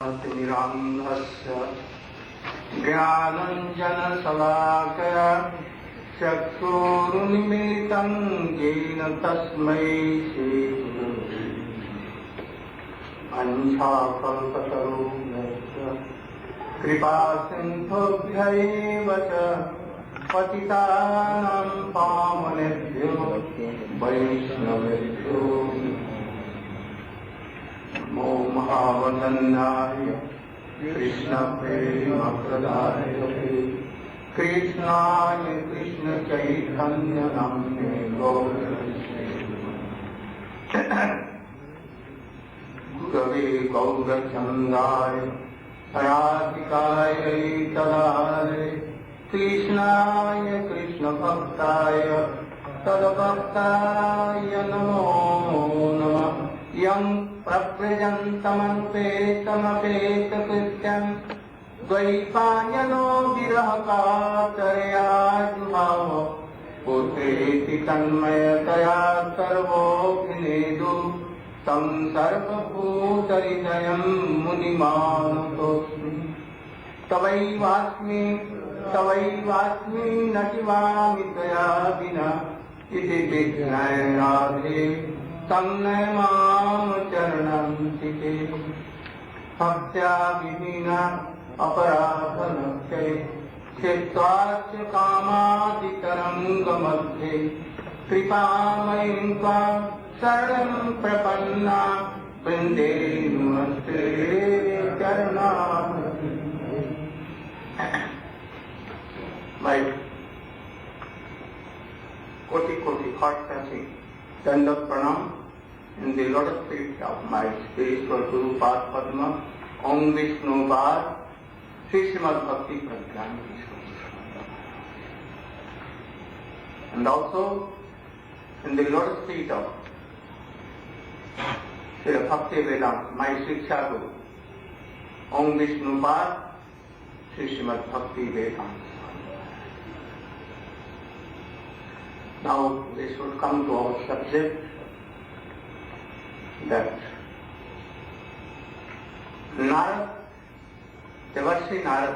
तिमिरान्धस्य ज्ञानाञ्जनशलाकया चक्षुरुन्मीलितं येन तस्मै श्रीगुरवे अन्धाकल्पतरुभ्यश्च कृपासिन्धुभ्यैव च पतितानां पावनेभ्यो वैष्णवेभ्यो नमो महावदन्याय कृष्णप्रेमप्रदायते कृष्णाय कृष्णचैतन्यनाम्ने गुरवे गौरचन्द्राय राधिकायै तदालये कृष्णाय कृष्णभक्ताय तद्भक्ताय नमो नमः। यं प्रव्रजन्तमन्वेतमपेतकृत्यं द्वैपायनो विरहकातरया जुहाव पुत्रेति तन्मयतया सर्वोऽभिनेदु तं सर्वभूतहृदयं मुनिमानतोऽस्मि। तवैवास्मि न जीवामि त्वया विना इति विज्ञाय राधे तन्नय मां चरणं चिते। भक्त्या विहीना अपराधनक्षये चित्वाच्च कामादितरङ्गमध्ये कृपामयीं त्वां शरणं प्रपन्ना वृन्दे नमस्ते चरणामृते। My koti heart touching Dandat Pranam in the lotus feet of my spiritual Guru Padma, Om Vishnu Pad, Sri Srimad Bhakti Prajnana Vishnu. And also in the lotus feet of Sri Bhakti Vedanta, my Shiksha Guru, Om Vishnu Pad, Sri Srimad Bhakti Vedanta. Now we should come to our subject, that Narad, Devarsi Narad,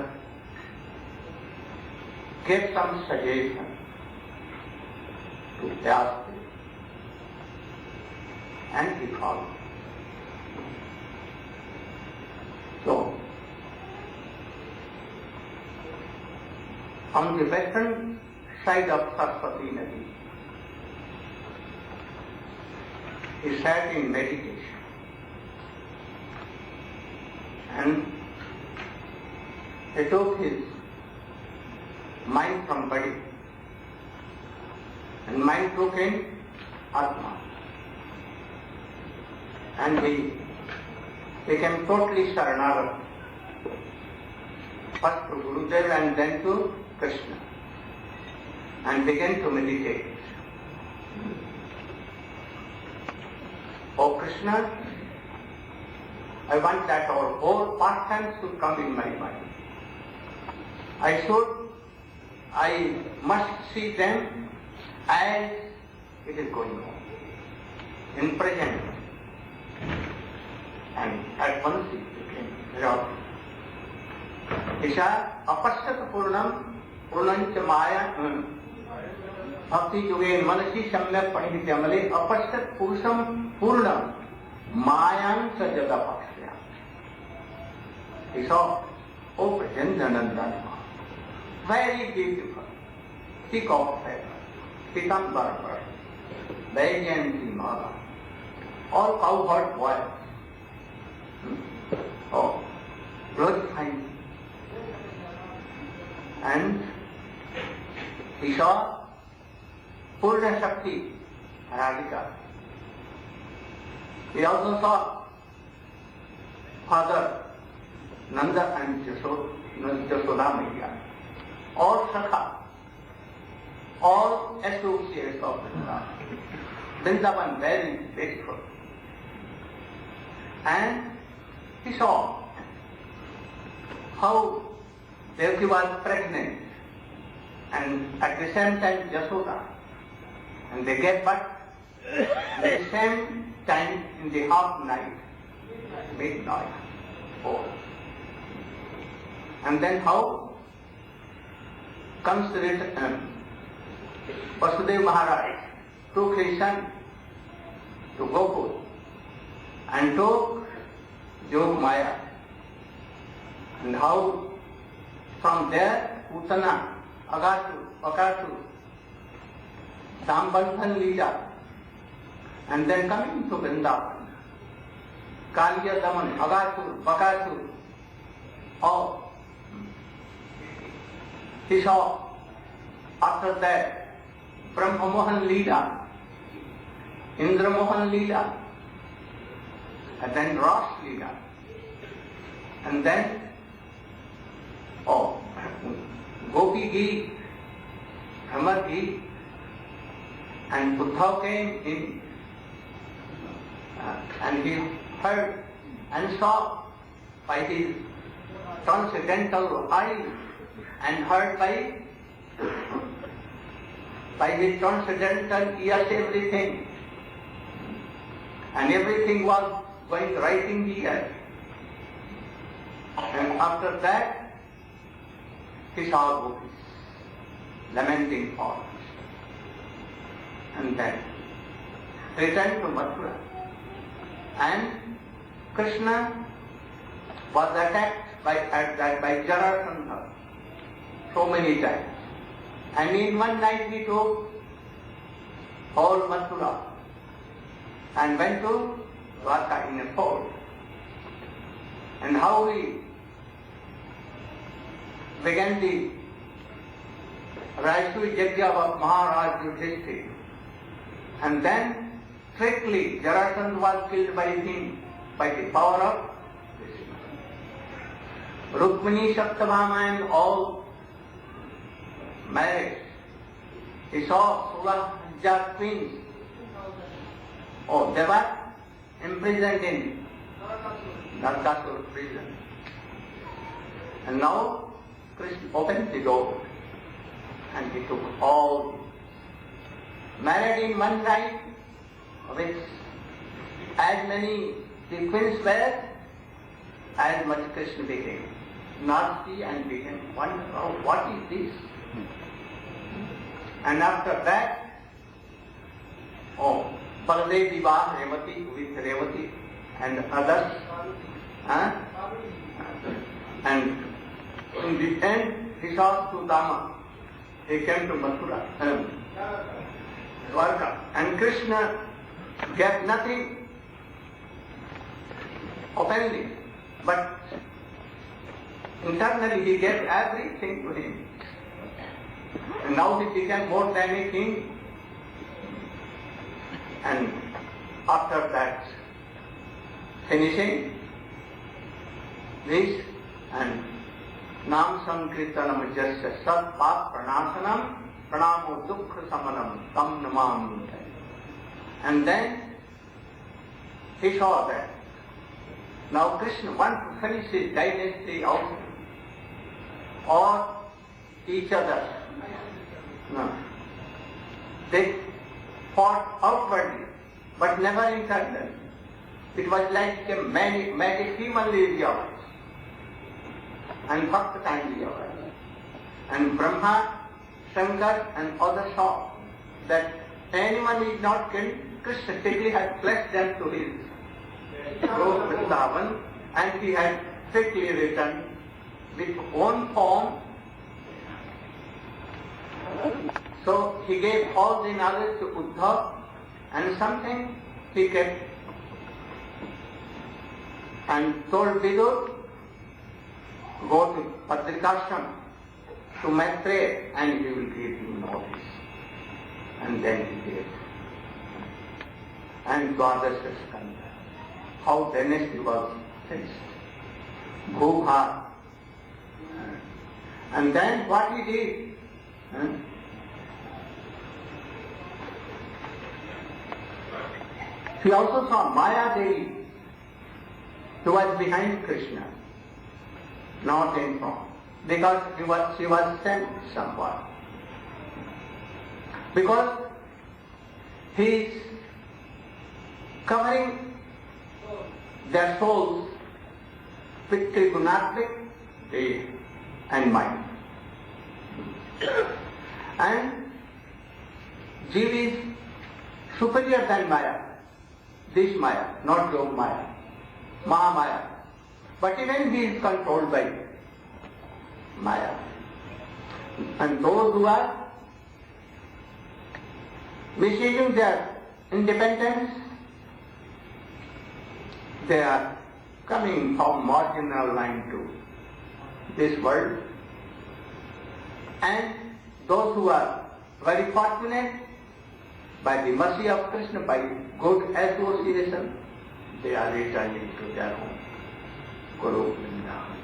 gave some suggestion to Vyasa and he followed. So, on the western side of Saraswati Nadi, he sat in meditation and he took his mind from body and mind took in Atma, and he became totally Sharanagata, first to Gurudev and then to Krishna, and began to meditate. Oh Krishna, I want that our whole pastimes should come in my mind. I must see them as it is going on, in present. And at once it became reality. Isha apashyat purnancha maya Bhakti Yuge Manasi Samyak Pandityamale Apashyat Purusham Purnam Mayan Sajada Pakshya. He saw, oh Prajanjanandana, very beautiful, peacock feather, Pitambar bird, Vajayanti Mala, all cowherd boys. Oh, very fine. And he saw Purna Shakti, Radhika. He also saw Father Nanda and Jashoda Maya, all Sakha, all associates of Vrindavan. Vrindavan very beautiful. And he saw how Devaki was pregnant and at the same time Jashoda. And they gave birth at the same time in the half night, midnight. Oh. And then how comes Vasudeva Maharaj took his son to Gokul and took Jog Maya. And how from there Putana, Agatu, Pakatu, Dambandhan Leela, and then coming to Vrindavan, Kaliya Daman, Agatu, Pakatu, all. He saw after that Brahma Mohan Leela, Indra Mohan Leela, and then Ras Leela, and then Gopi Geet, Bhramar Geet, and Uddhav came in and he heard and saw by his transcendental eye and heard by his transcendental ears everything, and everything was going right in the ear. And after that he saw gopis lamenting for us, and then returned to Mathura, and Krishna was attacked by Jarasandha so many times, and in one night he took whole Mathura and went to Dwarka in a fort. And how he began the Raisui Yajna of Maharaj Yudhishthira, and then strictly Jarasandha was killed by him by the power of Krishna. Rukmini, Satyabhama and all married. He saw Sulahja twins. They were imprisoned in Narakasura prison. And now Krishna opened the door and he took all, married in one night with as many the twins were, as much Krishna became nasty and became wonderful. Oh, what is this? And after that, Baladev Vivah Revati with Revati and others. And in the end, he saw Sudama. He came to Mathura, Dwarka, and Krishna gave nothing openly, but internally he gave everything to him. And now he became more than a king. And after that, finishing this and Nam Sankirtanam Jasya Sat Pap Pranasanam Pranamo Dukkha Samanam Tam Namam. And then he saw that now Krishna wants to finish his dynasty out or each other. No. They fought outwardly, but never internally. It was like a magic humanly realized and Bhakta-kindly realized. And Brahma, Shankar and others saw that anyone is not killed. Krishna strictly had blessed them to his growth with Vrindavan, and he had strictly returned with own form. So he gave all the knowledge to Uddhav, and something he kept and told Vidur, go to Padrikashram to Maitreya and he will give you notice. And then he did. And Dwadasa Skanda, how dynasty was fixed. Bhubha. And then what he did? He also saw Maya Devi, who was behind Krishna, not in front, because she was sent somewhere. Because he is covering their souls with Trigunatric, the and mind. And Jeev is superior than Maya. This Maya, not Yog Maya, Mahamaya. But even he is controlled by Maya. And those who are misusing their independence, they are coming from marginal line to this world. And those who are very fortunate, by the mercy of Krishna, by good association, they are returning to their home, Guru Vrindavan.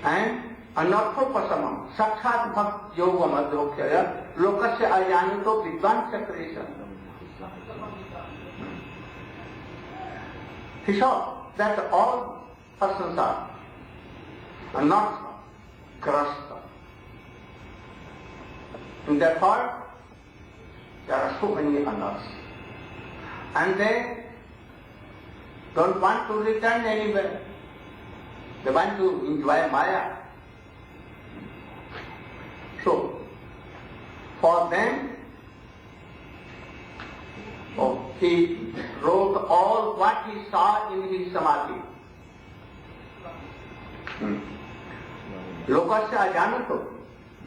And anarthopasamam, sakshat bhakt yoga madhokya, lokasya ajanito vidvan sakresha. He saw that all persons are not crushed. In their heart, there are so many others. And they don't want to return anywhere. They want to enjoy Maya. So, for them, he wrote all what he saw in his samadhi. Lokasya ajanato,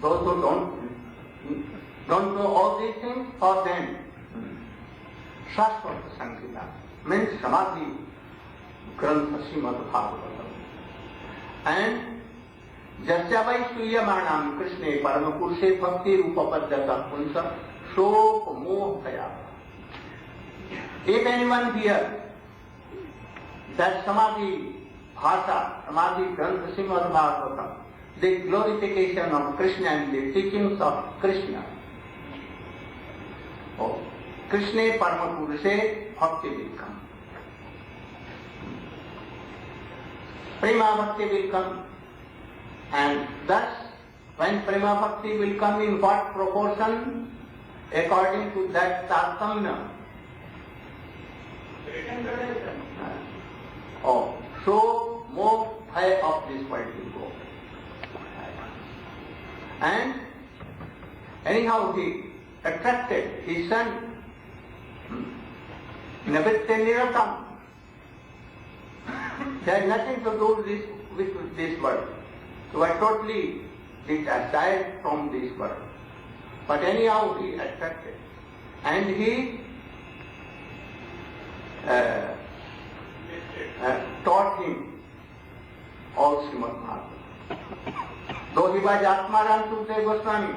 those who don't know all these things, for them, Shaswata Sankita means Samadhi Grantha Srimad Bhagavatam. And Jasyavai Suyamanam Krishna Paramakurse Bhakti Rupa Paddhata Punsa Shok Mohaya. If anyone hears that Samadhi Bhasa, Samadhi Grantha Srimad Bhagavatam, the glorification of Krishna and the teachings of Krishna, Krishna Parampurushe Bhakti will come. Prema Bhakti will come. And thus, when Prema Bhakti will come, in what proportion? According to that Tartamya. So more bhaya of this world will go. And anyhow he attracted his son Navitte Niratam. There has nothing to do with this world. So I totally detached from this world. But anyhow he attracted. And he taught him all Srimad Bhagavatam. Though he was Atmaram Sukdev Goswami,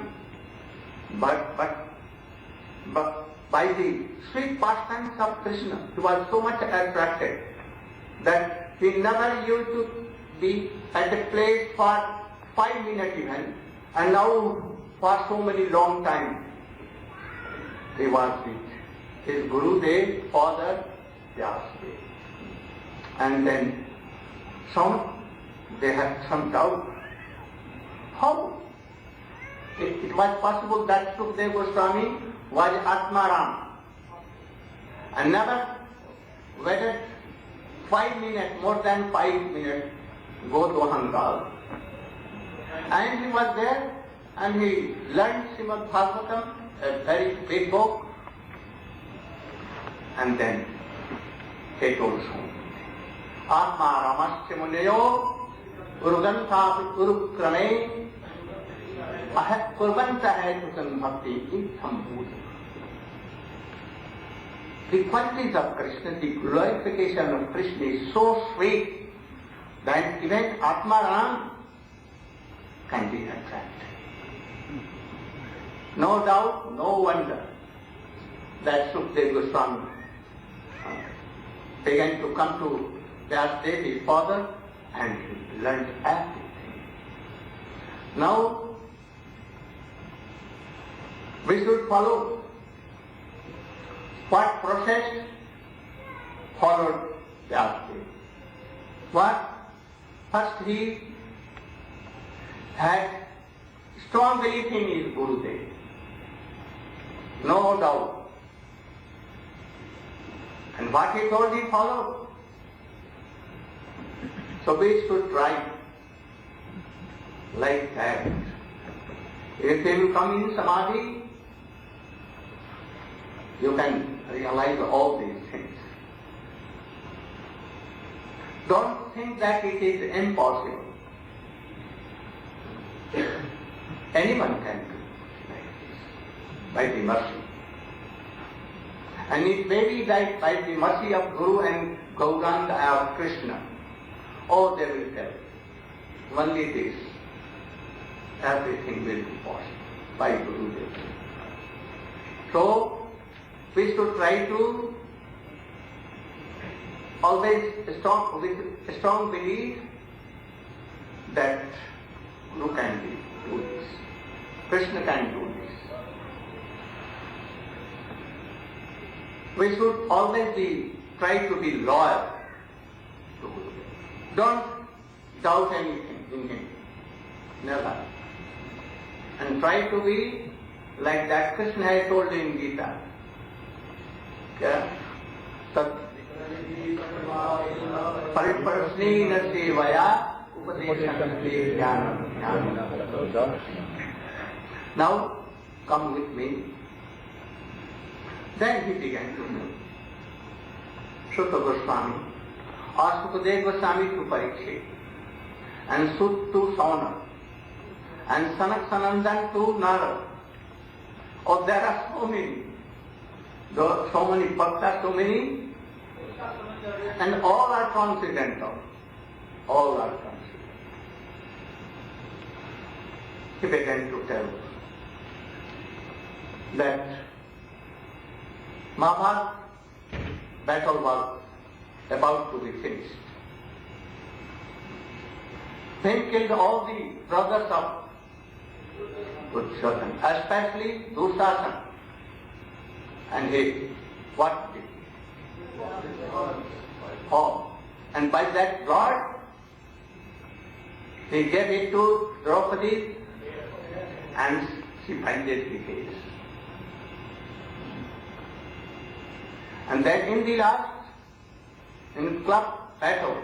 but by the sweet pastimes of Krishna, he was so much attracted that he never used to be at a place for 5 minutes even, and now for so many long time he was with his Gurudev, Father Vyasadeva. And then they had some doubt. How it was possible that Sukdev Goswami was Atmaram and never waited 5 minutes, more than 5 minutes, go to Hangal. And he was there and he learned Srimad Bhagavatam, a very big book, and then he told Swami, Atmaramasya Muneyo Urugantha Urukrame Ahat Kurvanta hai Tusam Bhakti Itam Bhuta. The qualities of Krishna, the glorification of Krishna is so sweet that even Atmaram can be attracted. No doubt, no wonder that Sukdev Goswami began to come to Vyasadeva, his father, and he learned everything. Now, we should follow what process followed Vyasadeva. What? First he had strong belief in his Gurudev. No doubt. And what he told he followed. So we should try like that. If you come in samadhi, you can realize all these things. Don't think that it is impossible. Anyone can do like this, by the mercy. And it may be that by the mercy of Guru and Gauranga or Krishna, oh, they will tell, only this, everything will be possible by Guru Dev. So, we should try to always with strong belief that Guru can do this, Krishna can do this. We should always try to be loyal to Guru. Don't doubt anything in him, never. And try to be like that Krishna has told in Gita. Pariprasnena sevaya upadeshanate jnanam. Now, come with me. Then he began to know. Sutta Goswami, or Sukadeva Goswami to Parikshit, and Sut to Sauna, and Sanak Sanandan to Narayana. Oh, there are so many. So many bhaktas, so many, and all are transcendental. All are transcendental. He began to tell that Mahabharata battle was about to be finished. He killed all the brothers of Duryodhana, especially Dursasana. And he, what did he? Oh, and by that blood, he gave it to Draupadi and she binded the case. And then in the last, in club battle,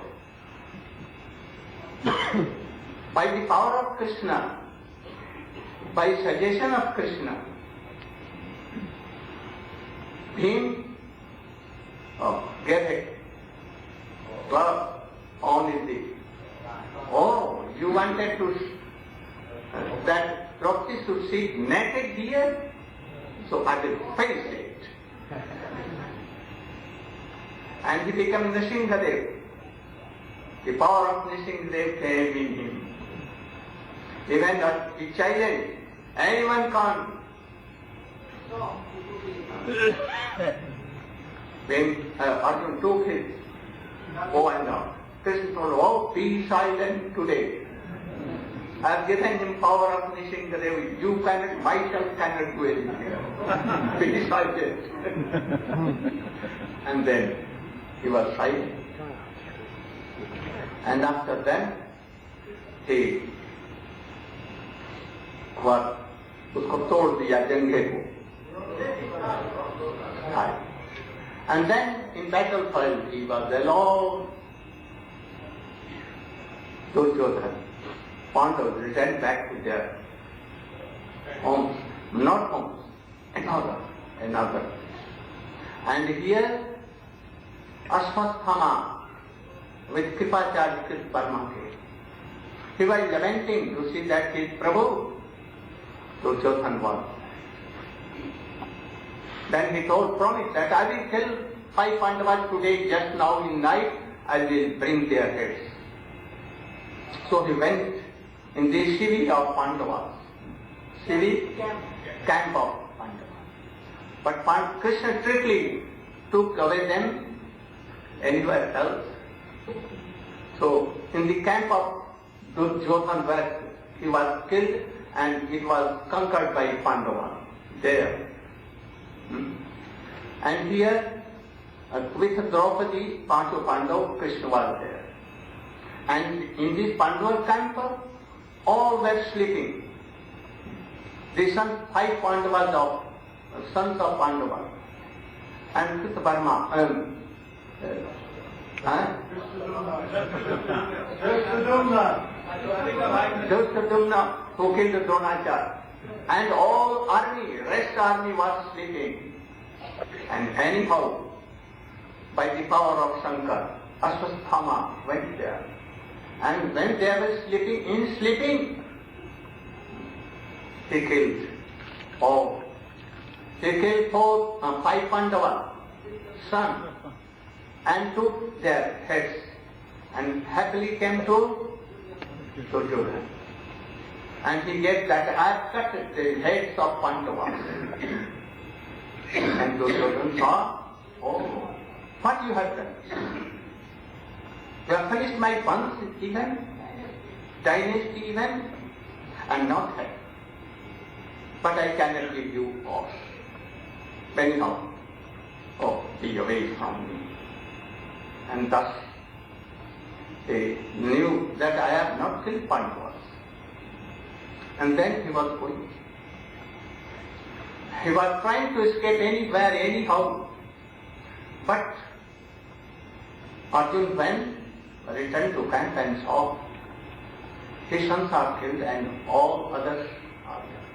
by the power of Krishna, by suggestion of Krishna, Bhim gave a club on his knee. Oh, you wanted to that Draupadi should sit naked here, so I will face it. And he became Nrsimhadev. The power of Nrsimhadev came in him. Even the child, anyone can't. When Arjuna took his bow and arrow, Krishna told, oh, be silent today. I have given him power of Nrsimhadev. You cannot, myself cannot do anything. Be silent. And then he was silent. And after that, he was उसको तोड़ दिया जंघे को. And then in battlefield he was alone. Duryodhana, Pandavas returned back to their homes, not homes, another. And here Ashwatthama with Kripacharya Krit Parma came. He was lamenting to see that his Prabhu, Duryodhana was. Then he told, promise that I will kill 5 Pandavas today, just now in night, I will bring their heads. So he went in the Shivi of Pandavas. Shivi, camp of Pandavas. But Krishna strictly took away them anywhere else. So in the camp of Duryodhana where he was killed and it was conquered by Pandavas there. And here with Draupadi, Pancho Pandav, Krishna was there. And in this Pandava camp, all were sleeping. The 5 Pandavas of sons of Pandava and Krit Parma. Duryodhana who killed Dronacharya, and all army, rest army was sleeping. And anyhow, by the power of Shankar, Ashwasthama went there. And when they were sleeping, he killed all. He killed 5 Pandava sons and took their heads and happily came to Duryodhana. And he gave that, I have cut the heads of Pandavas. And Duryodhana saw, oh, what you have done? You have finished my Vansh even, dynasty even, and not head. But I cannot give you all. Anyhow, oh, be away from me. And thus they knew that I have not killed Pandavas. And then he was going. He was trying to escape anywhere, anyhow. But Arjuna went, returned to camp and saw his sons are killed and all others are there.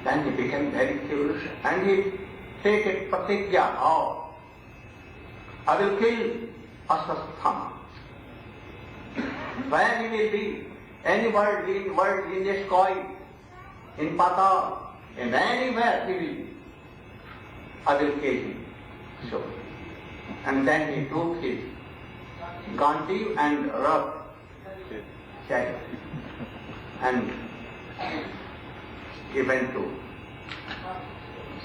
Then he became very curious and he take a pratigya, oh, I will kill Ashwasthama. Where he will be, any world in the sky, in Patal, in anywhere he will be, I will kill him. So, and then he took his Gandhi and rubbed chariot and given to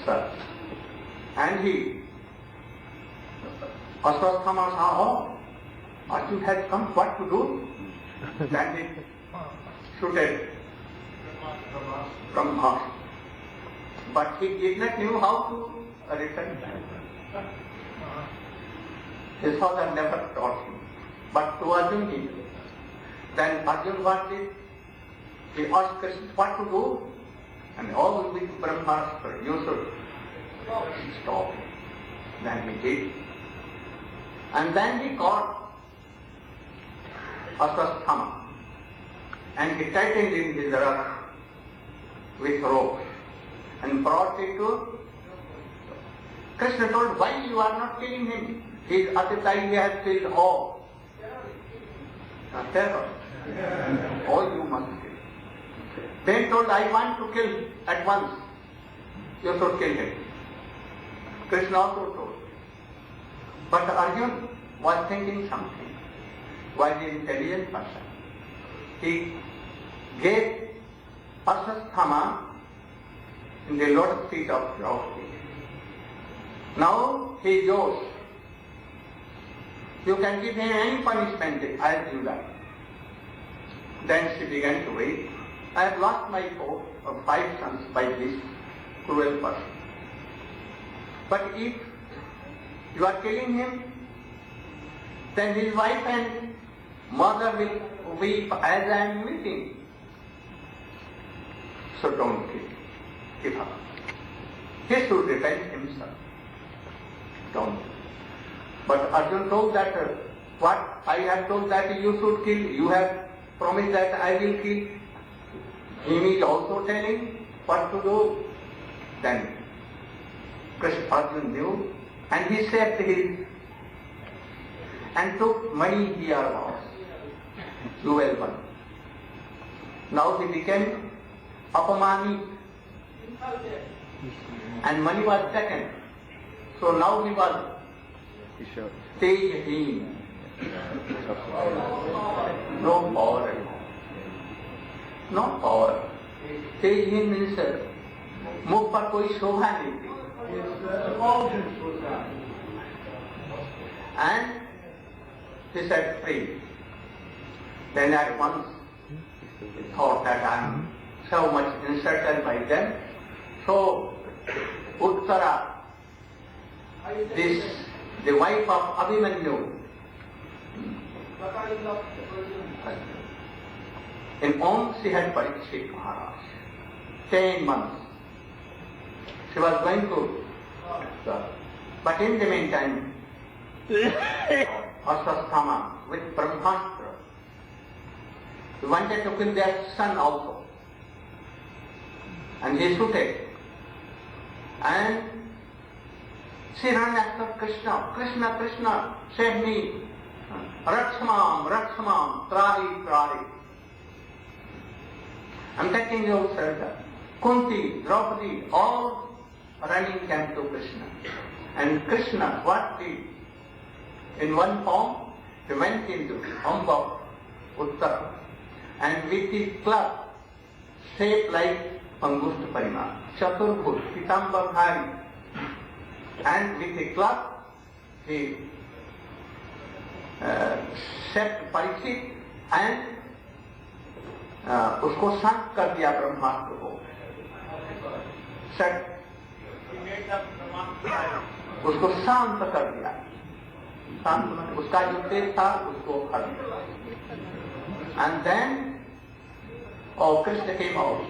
Sir. And he, Ashwasthama saw, oh, Arjuna has come, what to do? Then he shooted from Mars. But he did not know how to return. His father never taught him. But to Arjuna he knew. Then Arjuna wanted, he asked Krishna what to do, and all with Brahmastra, you should stop. Then he did. And then he caught Ashwasthama and he tightened in his ruff with ropes and brought it to Krishna told, why you are not killing him? His Atitaya has killed all. Terror. All you must kill. Then told, I want to kill at once. You should kill him. Krishna also told. But Arjuna was thinking something. Was an intelligent person. He gave Ashwasthama in the lotus feet of Draupadi. Now he knows. You can give him any punishment as you like. Then she began to wait. I have lost my 4 or 5 sons by this cruel person. But if you are killing him, then his wife and mother will weep as I am weeping. So don't kill. Give up. He should repent himself. Don't. But Arjuna told that, what I have told that you should kill, you have promised that I will kill. Him is also telling what to do. Then Krishna Arjuna knew and he saved his and took money here was jewel one. Now he became Apamani and money was taken. So now he was Tejheen. No power anymore. No power. Tejheen means मुख पर कोई शोभा नहीं थी. And he said free. Then at once he thought that I am so much insulted by them. So Uttara, the wife of Abhimanyu, in Om she had Parikshit Maharaj. 10 months. She was going to, but in the meantime, Ashwasthama with Brahmastra He wanted to kill their son also. And he shooted. And she ran after Krishna. Krishna, Krishna, save me. Rakshamam, Rakshamam, Trahi, Trahi. I'm taking your shelter. Kunti, Draupadi, all running came to Krishna. And Krishna, what did? In one form, he went into the hump of Uttara, and with his club, shaped like Angusta Parima, Chaturbhuj, Pitambardhari, and with a club, he set Parikshit and उसको शांत कर दिया ब्रह्मास्त्र को. उसको शांत कर दिया. शांत उसका जो तेज था उसको खत्म. And then Krishna came out.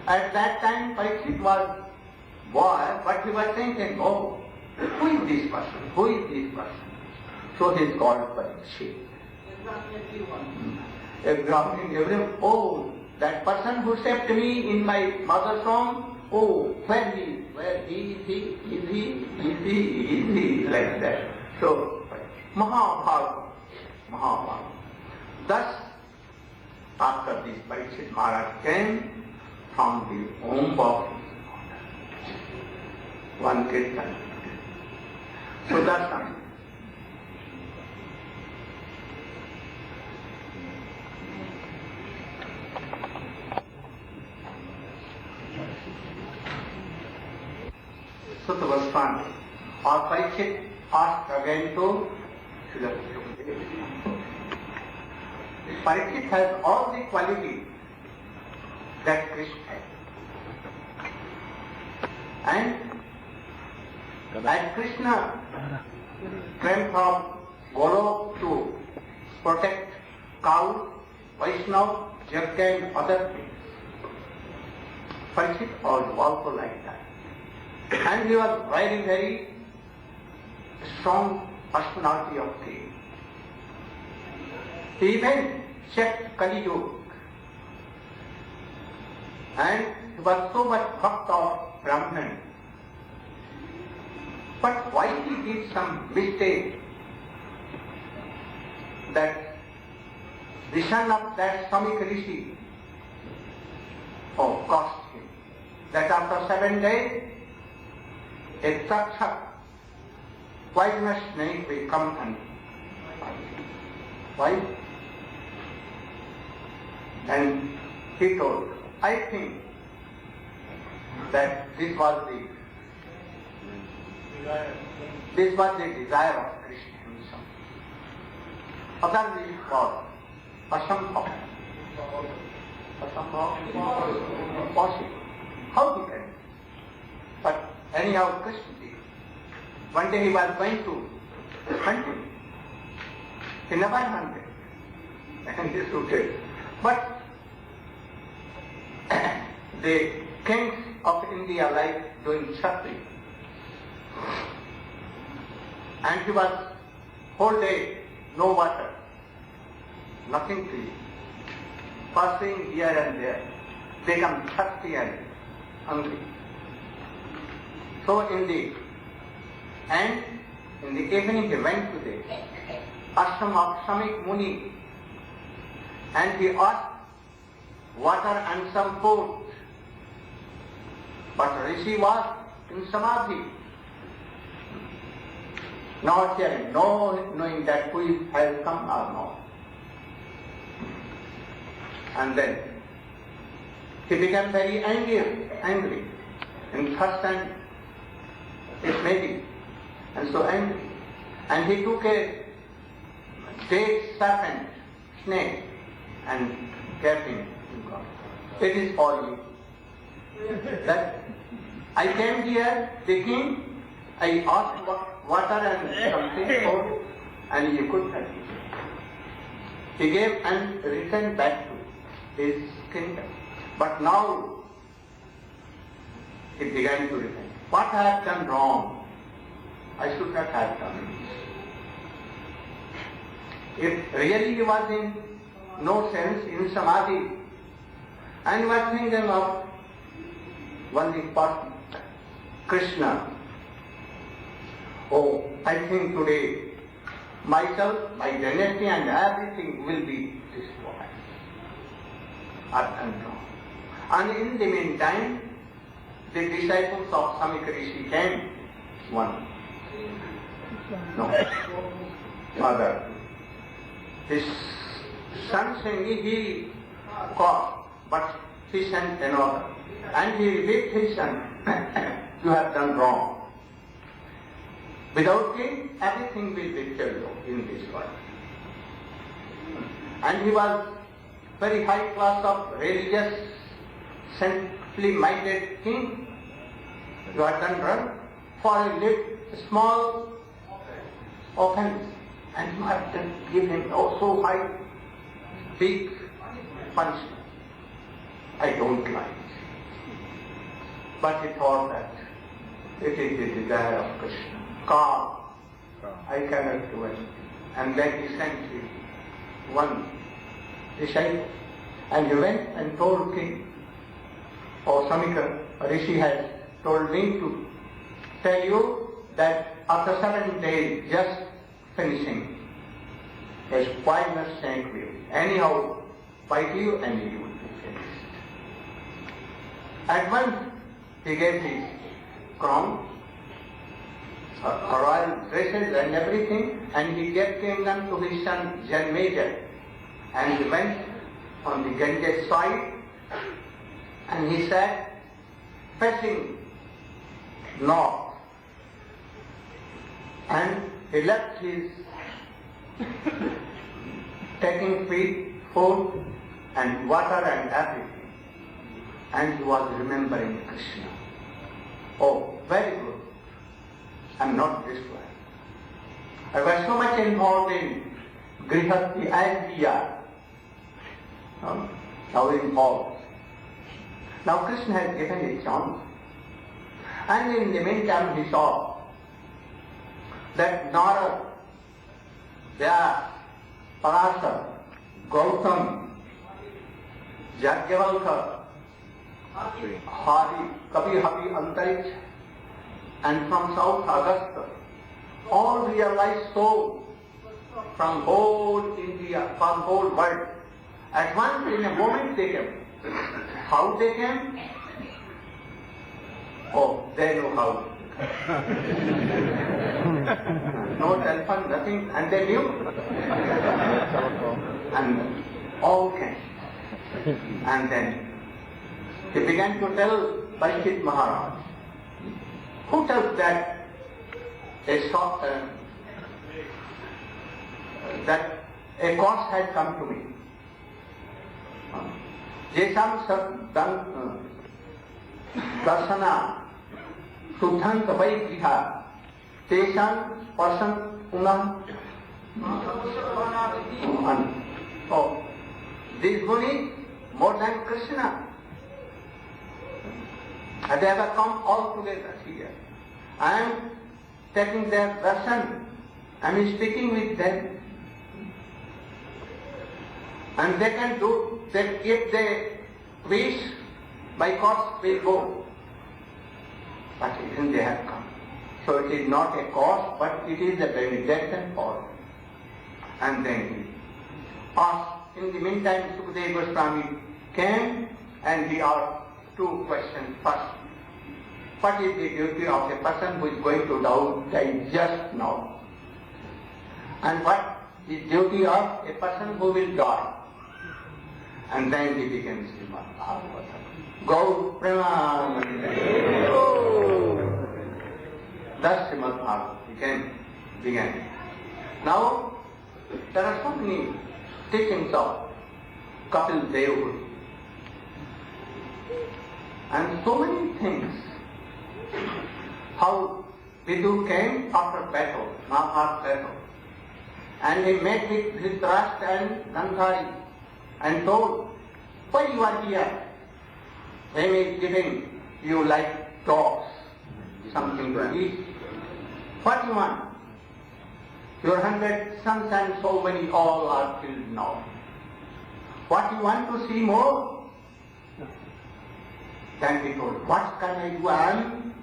At that time Parikshit was boy, but he was thinking, oh, who is this person? Who is this person? So he is called Parikshit. Examining everyone, oh, that person who saved me in my mother's home, oh, where is he, like that. So, Mahabharata. Thus, after this, Parikshit Maharaj came from the womb of one Kirtan. So that's something. Sutta Goswami or Parikshit asked again to Srila Sukadeva. Parikshit has all the qualities that Krishna has. And as Krishna came from Golok to protect cows, Vaishnava, Yajna and other things, Parikshit was also like that. And he was very, very strong personality of king. He even checked Kali Yuga. And he was so much bhakt of Brahman. But why he did some mistake that the son of that Swami Rishi caused him, that after 7 days a Takshak, poisonous snake will come and bite him. Why? And he told, I think that this was the desire of Krishna himself. Otherwise it was Asambhav. Impossible. How he can? But anyhow, Krishna did. One day he was going to hunting. He never hunted. And he shooted. But the kings of India like doing Kshatri. And he was whole day, no water, nothing to eat. Passing here and there, become thirsty and hungry. So in the evening he went to the ashram of Samik Muni and he asked water and some food. But Rishi was in Samadhi, not hearing, no knowing that who has come or not. And then he became very angry in first and his mating, and so angry. And he took a dead serpent, snake, and gave him to God. It is for you. That I came here thinking, I asked water and something for, and you could not give. He gave and returned back to his kingdom. But now he began to repent. What I have done wrong? I should not have done it. If really he was in no sense in samadhi, and was thinking of only person, Krishna. Oh, I think today myself, my dynasty and everything will be destroyed. And in the meantime, the disciples of Swami Rishi came. One. No. Father. His son Singhi, he caught, but he sent another. And he rebuked his son. You have done wrong. Without king, everything will be killed in this world. And he was very high class of religious, saintly minded king. You have done wrong for a small offense, and you have to give him also high, big punishment. I don't like it. But he thought that it is the desire of Krishna. Calm. I cannot do anything. And then he sent one disciple, and he went and told king, or Samika Rishi has told me to tell you that after 7 days, just finishing, a poisonous snake will anyhow bite you and you will be finished. At once he gave his crown, royal dresses and everything, and he gave kingdom to his son Janmeja, and he went on the Ganges side, and he sat facing north, and he left his taking food and water and everything, and he was remembering Krishna. Oh, very good. I'm not this way. I was so much involved in Grihasti as we are. Now involved. Now Krishna has given a chance. And in the meantime he saw that Narayana, Vyasa, Parasar, Gautam, Yajnavalkya, Hari, Kavi Havi Antariksh, and from South Augusta, all realized souls from whole India, from whole world. At once, in a moment they came. How they came? Oh, they know how. No telephone, nothing, and they knew. And all came. And then he began to tell Parikshit Maharaj, who tells that a cause has come to me? Jesam darsana sudhant vai griha tesam person unam. Oh, these munis more than Krishna. And they have come all together here. I am taking their darshan. I am speaking with them. And they can do that if they wish, by course will go. But even they have come. So it is not a cause, but it is a benediction for them. And then he asked. In the meantime, Sukadeva Goswami came and he asked 2 questions. First, what is the duty of a person who is going to die just now? And what is the duty of a person who will die? And then he begins Srimad Bhagavatam. Go Premanande. Thus Srimad Bhagavatam began. Now, there are so many teachings of Kapil Dev and so many things. How Vidu came after battle, Mahabharata battle, and he met with Dhritarashtra and Gandhari and told, why you are here? Him is giving you like dogs something to eat. What you want? Your 100 sons and so many all are killed now. What you want to see more? Then he told, what can I do? I am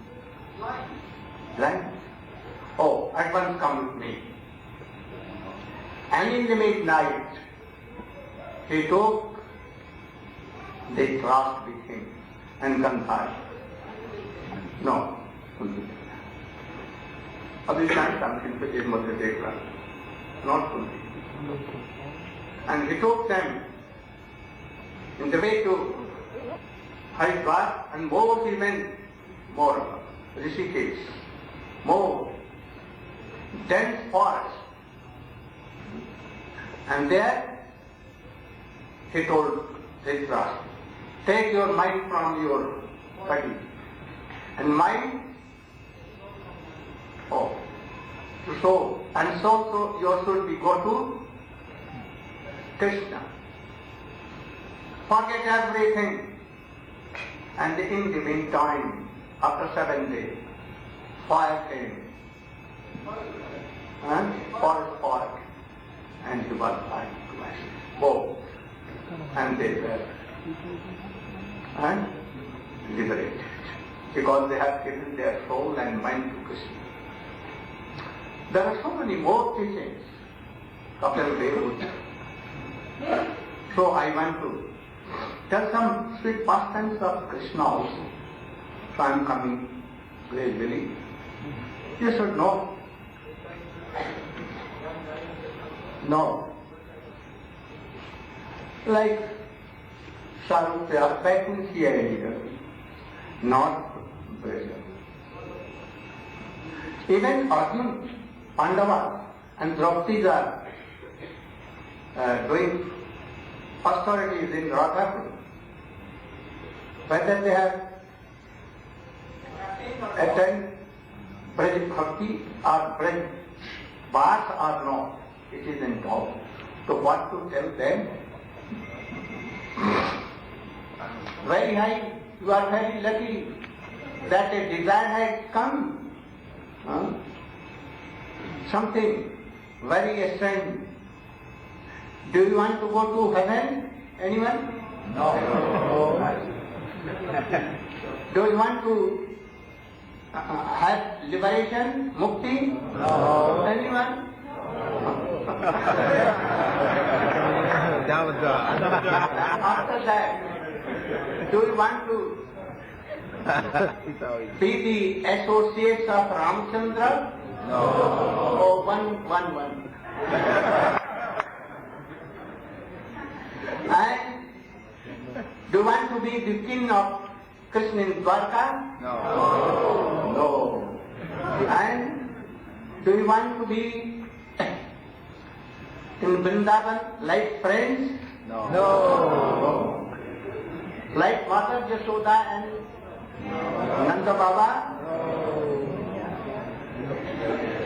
blind. Oh, at once come with me. And in the midnight, he took the cross with him and confessed. No. Abhi can't something to give Mother Dekla. Not fully. And he took them in the way to Haridwar, and more he went, more Rishikesh, more dense forest. And there he told Dhritarashtra, take your mind from your body. And mind, so you should be go to Krishna. Forget everything. And in the meantime, after 7 days, fire came. And forest fire. And he was like to ashes. Both. And they were and liberated. Because they have given their soul and mind to Krishna. There are so many more teachings of the Buddha. So I want to tell some sweet pastimes of Krishna also. So I am coming gradually. You should know. No. Like Shahrukh, they are packing here, not pressure. Even Arjuna, Pandavas and Draupadi are doing austerities in Radhapur. Whether they have attended Braj Bhakti or Braj Bhash or not, it is in doubt. So what to tell them? Very high, you are very lucky that a desire has come. Something very strange. Do you want to go to heaven? Anyone? No. Do you want to have liberation, mukti? No. Anyone? After that, do you want to be the associates of Ramchandra? No. Oh, one. And do you want to be the king of Krishna in Dwarka? No. No. And do you want to be in Vrindavan like friends? No. No. Like Mother Yashoda and Nanda Baba? No.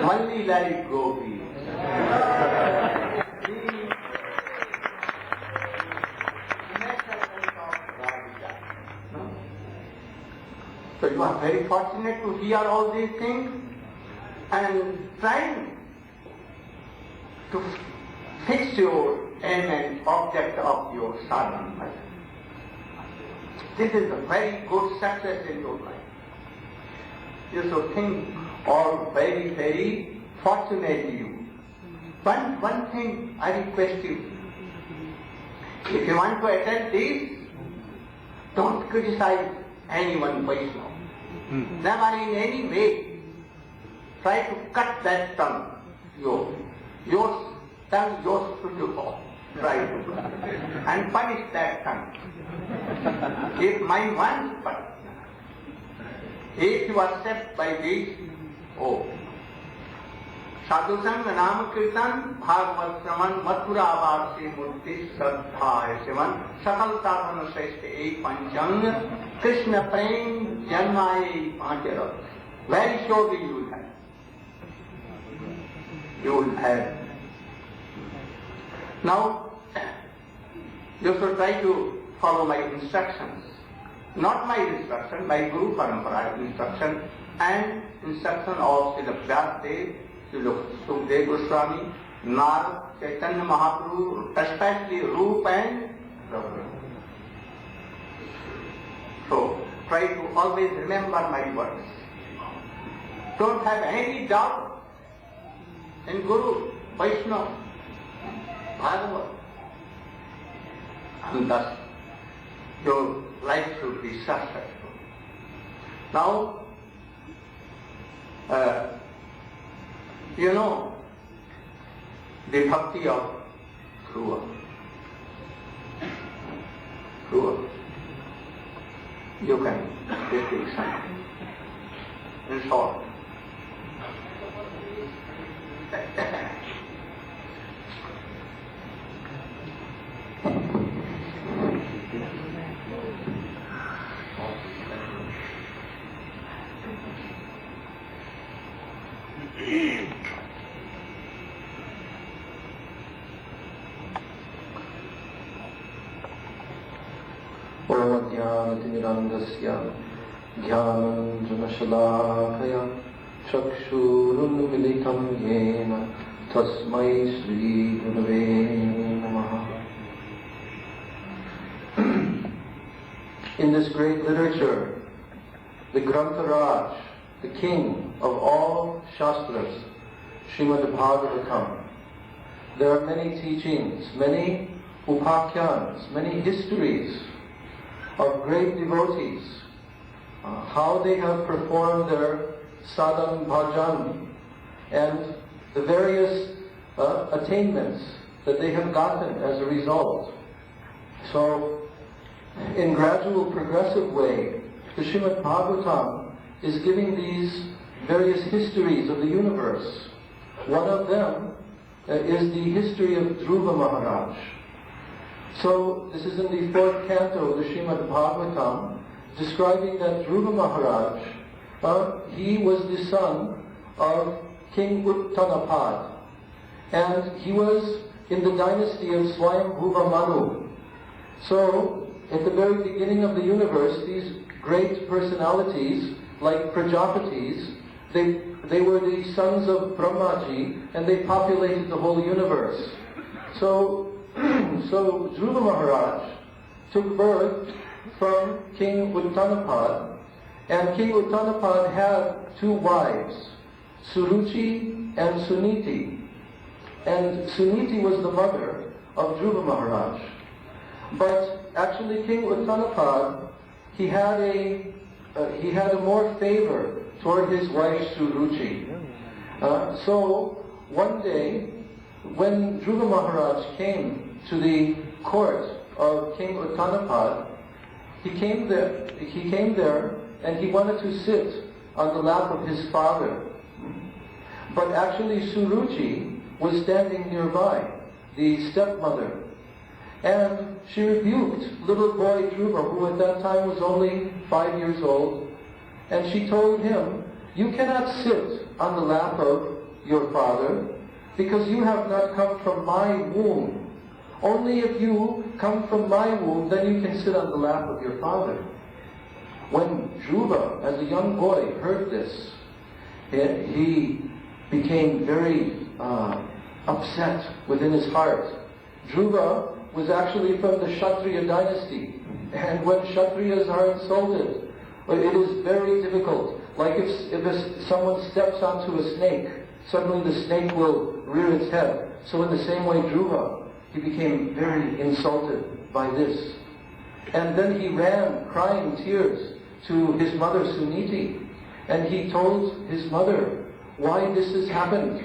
Only like Gopi. So you are very fortunate to hear all these things and trying to fix your aim and object of your sadhana. This is a very good success in your life. You should think all very, very fortunate you. One thing I request you. If you want to attend this, don't criticize anyone Vaishnava. Never in any way try to cut that tongue. Your tongue, yours should you fall. Try to cut and punish that tongue. If mine once, but if you accept by this, Sadhu Sangha Nam Kirtan, Bhagavad Shraman, Mathura Avarsi Murti Sadhya Sivan, Sakal Sadhana Sreshta Ek Panchang, Krishna Prem Janmai Panchara. Very surely you will have. You will have. Now, you should try to follow my instructions. Not my instruction, my Guru Parampara instruction and instruction of Srila Vyasadeva, Srila Sukadeva Goswami, Narayana, Chaitanya Mahaprabhu, especially Rupa and Prabhu. So try to always remember my words. Don't have any doubt in Guru, Vaishnava, Bhagavad. And thus your life should be successful. Now, you know the bhakti of Dhruva. Dhruva. You can take something in short. Nirandasya Dhyananjanashalakaya Chakshurunmilitam Yena Tasmai Sri Gurave Namaha. In this great literature, the Grantharaj, the king of all Shastras, Srimad Bhagavatam, there are many teachings, many upakhyans, many histories of great devotees, how they have performed their sadhan bhajan and the various attainments that they have gotten as a result. So, in gradual progressive way, the Srimad Bhagavatam is giving these various histories of the universe. One of them is the history of Dhruva Maharaj. So this is in the 4th canto of the Srimad Bhagavatam, describing that Dhruva Maharaj, he was the son of King Uttanapad, and he was in the dynasty of Swayambhuva Manu. So at the very beginning of the universe, these great personalities, like Prajapatis, they were the sons of Brahmaji, and they populated the whole universe. So Dhruva Maharaj took birth from King Uttanapad, and King Uttanapad had 2 wives, Suruchi and Suniti. And Suniti was the mother of Dhruva Maharaj. But actually King Uttanapad, he had a more favor toward his wife Suruchi. So one day, when Dhruva Maharaj came to the court of King Uttanapad, he came there and he wanted to sit on the lap of his father. But actually Suruchi was standing nearby, the stepmother. And she rebuked little boy Dhruva, who at that time was only 5 years old, and she told him, "You cannot sit on the lap of your father, because you have not come from my womb. Only if you come from my womb, then you can sit on the lap of your father." When Dhruva, as a young boy, heard this, he became very upset within his heart. Dhruva was actually from the Kshatriya dynasty, and when Kshatriyas are insulted, it is very difficult. Like if someone steps onto a snake, suddenly the snake will rear its head. So in the same way, Dhruva, he became very insulted by this. And then he ran, crying tears, to his mother Suniti, and he told his mother why this has happened.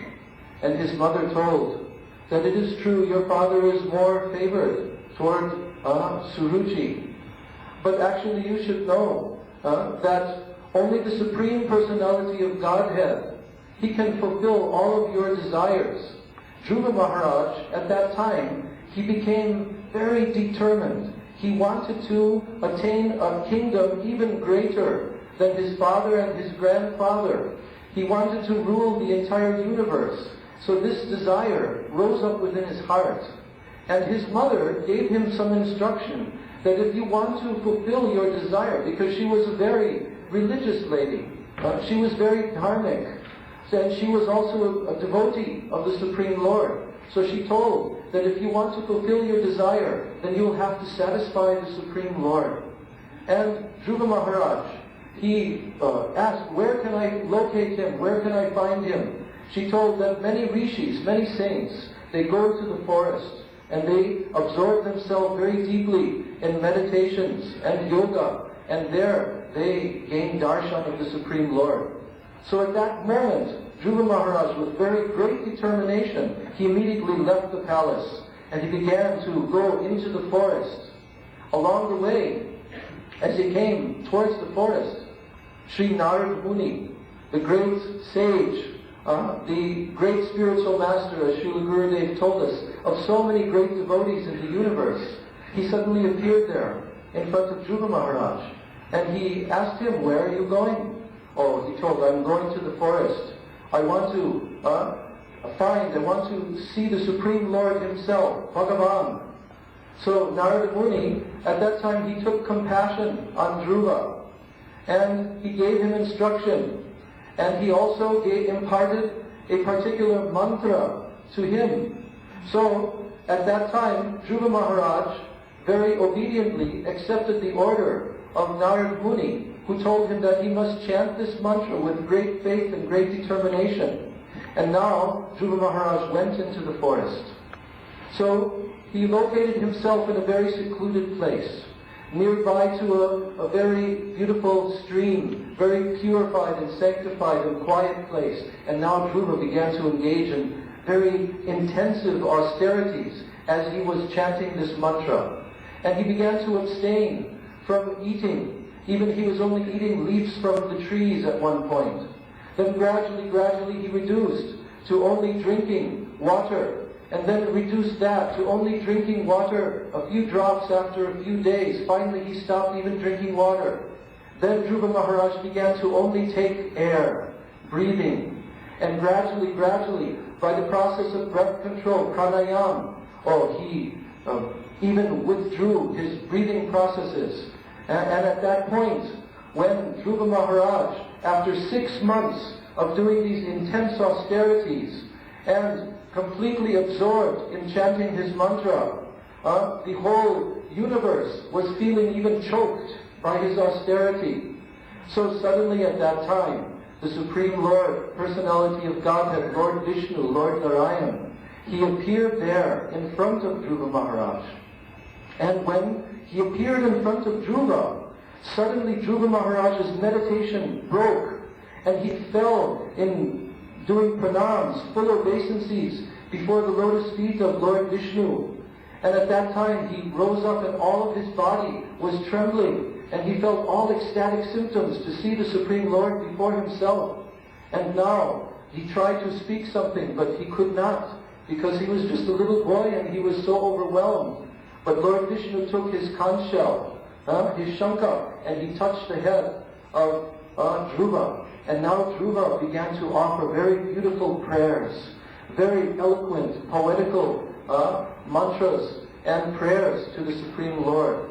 And his mother told that it is true, your father is more favored toward Suruchi. But actually you should know that only the Supreme Personality of Godhead, he can fulfill all of your desires. Dhruva Maharaj, at that time, he became very determined. He wanted to attain a kingdom even greater than his father and his grandfather. He wanted to rule the entire universe. So this desire rose up within his heart. And his mother gave him some instruction that if you want to fulfill your desire, because she was a very religious lady, she was very dharmic, and she was also a devotee of the Supreme Lord. So she told that if you want to fulfill your desire, then you'll have to satisfy the Supreme Lord. And Dhruva Maharaj, he asked, where can I locate him? Where can I find him? She told that many rishis, many saints, they go to the forest and they absorb themselves very deeply in meditations and yoga, and there they gain darshan of the Supreme Lord. So at that moment, Dhruva Maharaj, with very great determination, he immediately left the palace and he began to go into the forest. Along the way, as he came towards the forest, Sri Narayana Muni, the great sage, the great spiritual master, as Srila Gurudev told us, of so many great devotees in the universe, he suddenly appeared there in front of Dhruva Maharaj. And he asked him, where are you going? Oh, he told, I'm going to the forest. I want to see the Supreme Lord himself, Bhagavan. So Narada Muni, at that time, he took compassion on Dhruva, and he gave him instruction, and he also imparted a particular mantra to him. So at that time, Dhruva Maharaj very obediently accepted the order of Narada Muni, who told him that he must chant this mantra with great faith and great determination. And now Dhruva Maharaj went into the forest. So he located himself in a very secluded place, nearby to a very beautiful stream, very purified and sanctified and quiet place. And now Dhruva began to engage in very intensive austerities as he was chanting this mantra. And he began to abstain from eating. Even he was only eating leaves from the trees at one point. Then gradually he reduced to only drinking water, and then reduced that to only drinking water a few drops after a few days. Finally he stopped even drinking water. Then Dhruva Maharaj began to only take air, breathing, and gradually, by the process of breath control, pranayama, he even withdrew his breathing processes. And at that point, when Dhruva Maharaj, after 6 months of doing these intense austerities and completely absorbed in chanting his mantra, the whole universe was feeling even choked by his austerity. So suddenly at that time, the Supreme Lord, Personality of Godhead, Lord Vishnu, Lord Narayana, he appeared there in front of Dhruva Maharaj. And when he appeared in front of Dhruva, suddenly Dhruva Maharaj's meditation broke, and he fell in doing pranams, full obeisances before the lotus feet of Lord Vishnu. And at that time he rose up and all of his body was trembling, and he felt all ecstatic symptoms to see the Supreme Lord before himself. And now he tried to speak something, but he could not, because he was just a little boy and he was so overwhelmed. But Lord Vishnu took his conch shell, his shankha, and he touched the head of Dhruva. And now Dhruva began to offer very beautiful prayers, very eloquent, poetical mantras and prayers to the Supreme Lord.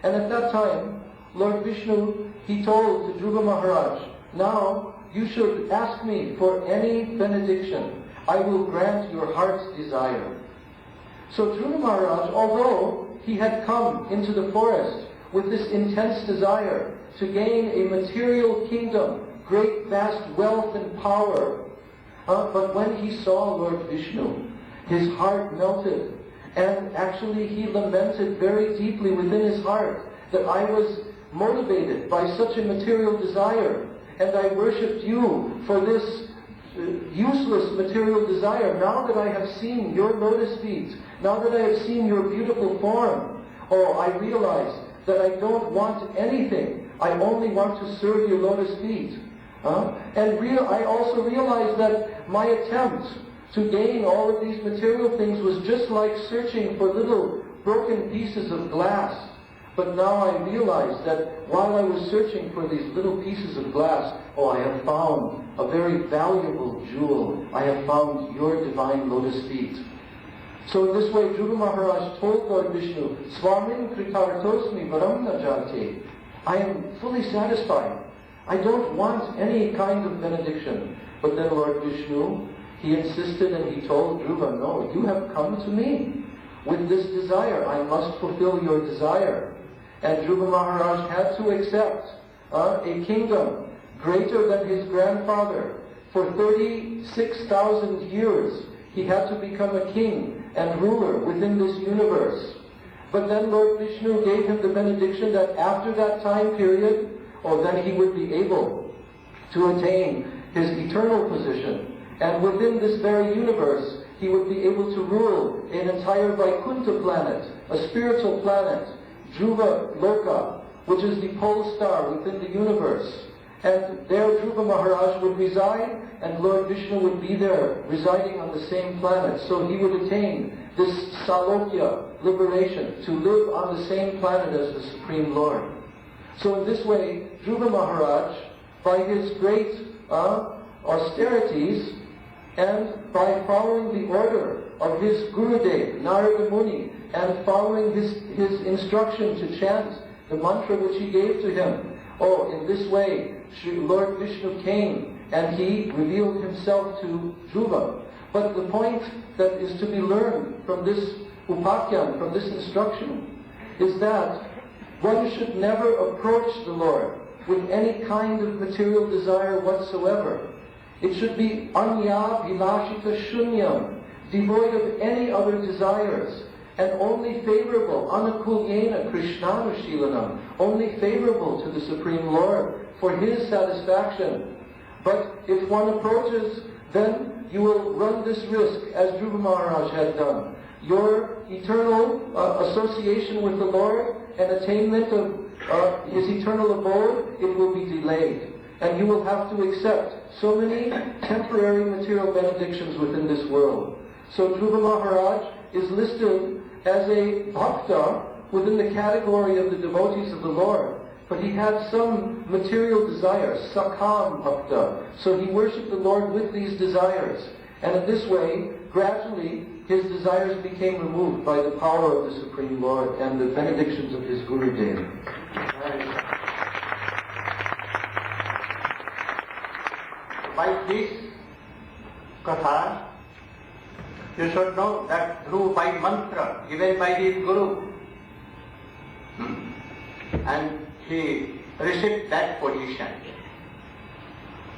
And at that time, Lord Vishnu, he told to Dhruva Maharaj, now you should ask me for any benediction. I will grant your heart's desire. So Dhruva Maharaj, although he had come into the forest with this intense desire to gain a material kingdom, great vast wealth and power, but when he saw Lord Vishnu, his heart melted, and actually he lamented very deeply within his heart that I was motivated by such a material desire, and I worshipped you for this useless material desire. Now that I have seen your lotus feet, now that I have seen your beautiful form, I realize that I don't want anything. I only want to serve your lotus feet. I also realized that my attempt to gain all of these material things was just like searching for little broken pieces of glass. But now I realize that while I was searching for these little pieces of glass, I have found a very valuable jewel. I have found your divine lotus feet. So in this way, Dhruva Maharaj told Lord Vishnu, Swamin kritartosmi varam na jate. I am fully satisfied. I don't want any kind of benediction. But then Lord Vishnu, he insisted and he told Dhruva, no, you have come to me. with this desire. I must fulfill your desire. And Dhruva Maharaj had to accept a kingdom greater than his grandfather. For 36,000 years, he had to become a king and ruler within this universe. But then Lord Vishnu gave him the benediction that after that time period, then he would be able to attain his eternal position. And within this very universe, he would be able to rule an entire Vaikuntha planet, a spiritual planet, Dhruva Loka, which is the pole star within the universe. And there Dhruva Maharaj would reside, and Lord Vishnu would be there, residing on the same planet. So he would attain this Salokya, liberation, to live on the same planet as the Supreme Lord. So in this way, Dhruva Maharaj, by his great austerities, and by following the order of his Gurudev, Narada Muni, and following his instruction to chant the mantra which he gave to him, in this way, Lord Vishnu came and he revealed himself to Dhruva. But the point that is to be learned from this upakyan, from this instruction, is that one should never approach the Lord with any kind of material desire whatsoever. It should be anya vilashita shunyam, devoid of any other desires, and only favorable, anakulyena krishnanushilanam, only favorable to the Supreme Lord for his satisfaction. But if one approaches, then you will run this risk, as Dhruva Maharaj had done. Your eternal association with the Lord and attainment of his eternal abode, it will be delayed. And you will have to accept so many temporary material benedictions within this world. So Dhruva Maharaj is listed as a bhakta within the category of the devotees of the Lord. But he had some material desires, sakam bhakta. So he worshipped the Lord with these desires. And in this way, gradually, his desires became removed by the power of the Supreme Lord and the benedictions of his Gurudev. By this katha, you should know that through by mantra given by his Guru, and he received that position.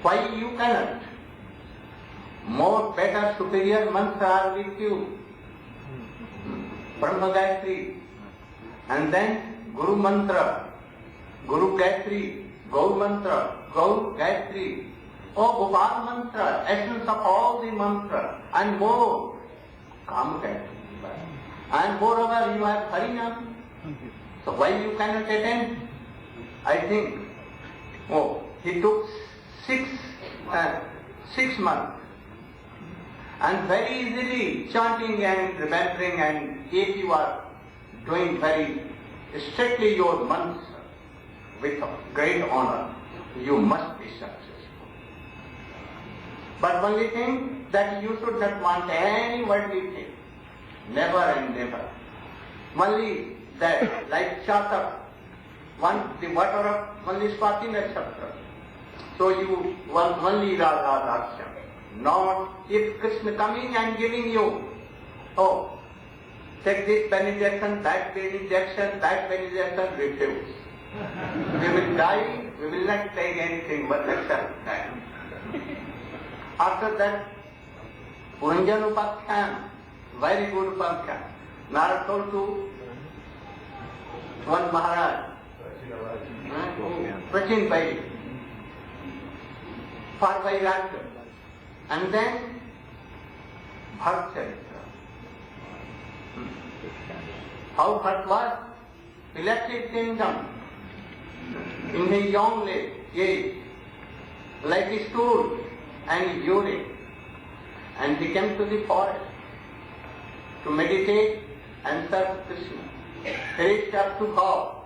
Why you cannot? More better, superior mantra are with you. Brahma Gayatri, and then Guru Mantra, Guru Gayatri, Gaur Mantra, Gaur Gayatri, Gopal Mantra, essence of all the mantra, and more, Kam Gayatri. And moreover, you have Harinam. So why you cannot attend? I think, he took 6 months. And very easily chanting and remembering, and if you are doing very strictly your mantra with great honor, you must be successful. But only thing that you should not want any worldly thing. Never and never. Only that, like Chatak, the water of only Swati Nakshatra. So you want only Radha Daksha. Not if Krishna coming and giving you, take this benediction, that benediction, refuse. We will die, we will not take anything but accept that. After that, Puranjan Upakhyan, very good Upakhyan. Narad told to one Maharaj, Prachin Bhai, for Vairagya. And then Bharat Charitra. How Bharat was? He left his kingdom in his young age, like a stool and urine, and he came to the forest to meditate and serve Krishna. He reached up to God.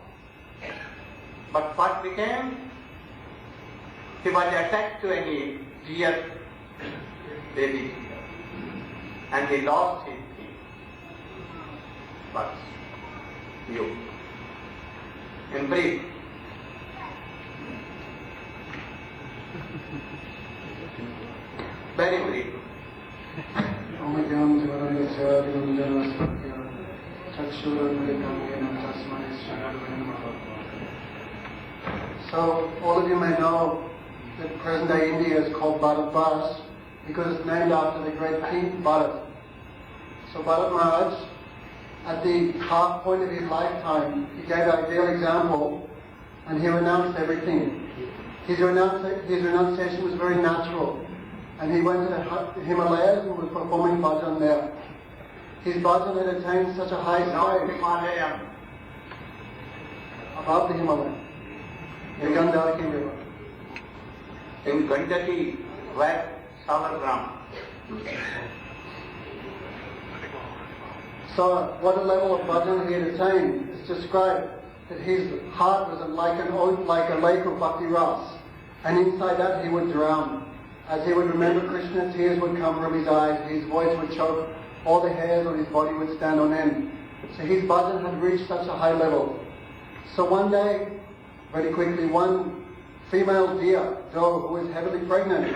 But what became? He was attacked to any deer, baby, and he lost his teeth. But you, in brief, very brief. So, all of you may know that present-day India is called Bharat because it's named after the great king Bharat. So Bharat Maharaj, at the half point of his lifetime, he gave an ideal example and he renounced everything. His renunciation was very natural, and he went to the Himalayas and was performing bhajan there. His bhajan had attained such a high stage above the Himalaya, the Gandaki River. In Gandaki, where Salagram. So what a level of bhajan he had attained is described, that his heart was like a lake of bhakti ras, and inside that he would drown. As he would remember Krishna, tears would come from his eyes, his voice would choke, all the hairs on his body would stand on end. So his bhajan had reached such a high level. So one day, very quickly, one female deer, doe who was heavily pregnant,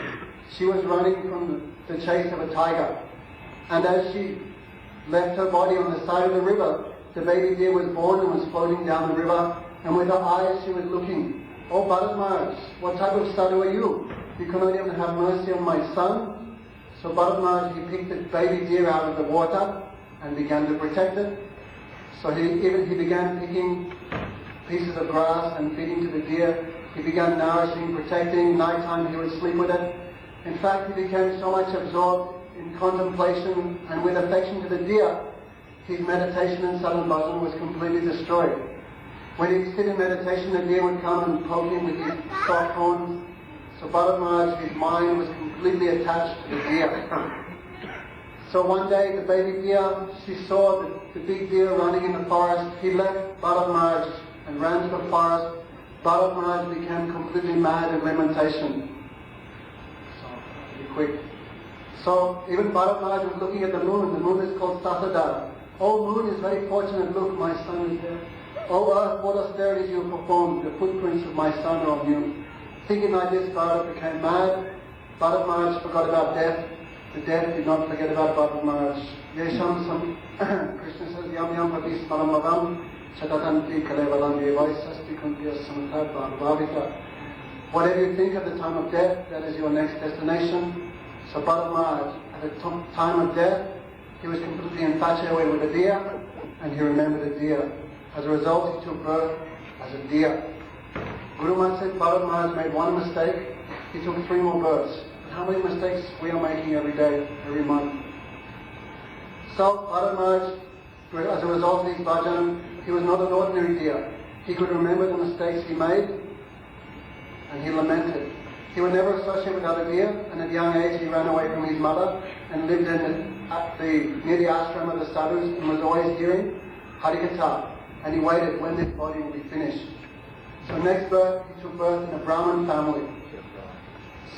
she was running from the chase of a tiger. And as she left her body on the side of the river, the baby deer was born and was floating down the river, and with her eyes she was looking, "Oh Bharat Maharaj, what type of sadhu are you? You cannot even have mercy on my son." So Bharat Maharaj, he picked the baby deer out of the water and began to protect it. So he began picking pieces of grass and feeding to the deer. He began nourishing, protecting. Nighttime he would sleep with it. In fact, he became so much absorbed in contemplation and with affection to the deer, his meditation and sadhana bhajan was completely destroyed. When he'd sit in meditation, the deer would come and poke him with his soft horns. So Bharat Maharaj, his mind was completely attached to the deer. So one day the baby deer, she saw the big deer running in the forest. He left Bharat Maharaj and ran to the forest. Bharat Maharaj became completely mad in lamentation. Quick. So even Bharat Maharaj was looking at the moon. The moon is called Sasada. "Oh moon is very fortunate, look, my son is there. Oh earth, what austerities you have performed, the footprints of my son are on you." Thinking like this, Bharat became mad. Bharat Maharaj forgot about death. The death did not forget about Bharat Maharaj. Yesham Krishna says, "Yam yam pati smaramagam chatatanti kalevalam yevaisasti kuntiya samatha bhavita." Whatever you think at the time of death, that is your next destination. So Bharat Maharaj, at the time of death, he was completely infatuated with a deer, and he remembered a deer. As a result, he took birth as a deer. Guru Maharaj said Bharat Maharaj made one mistake, he took 3 more births. But how many mistakes we are making every day, every month? So Bharat Maharaj, as a result of his bhajan, he was not an ordinary deer. He could remember the mistakes he made, and he lamented. He would never associate with other deer, and at a young age he ran away from his mother and lived near the ashram of the sadhus and was always hearing Harikatha, and he waited when this body would be finished. So next birth, he took birth in a Brahmin family.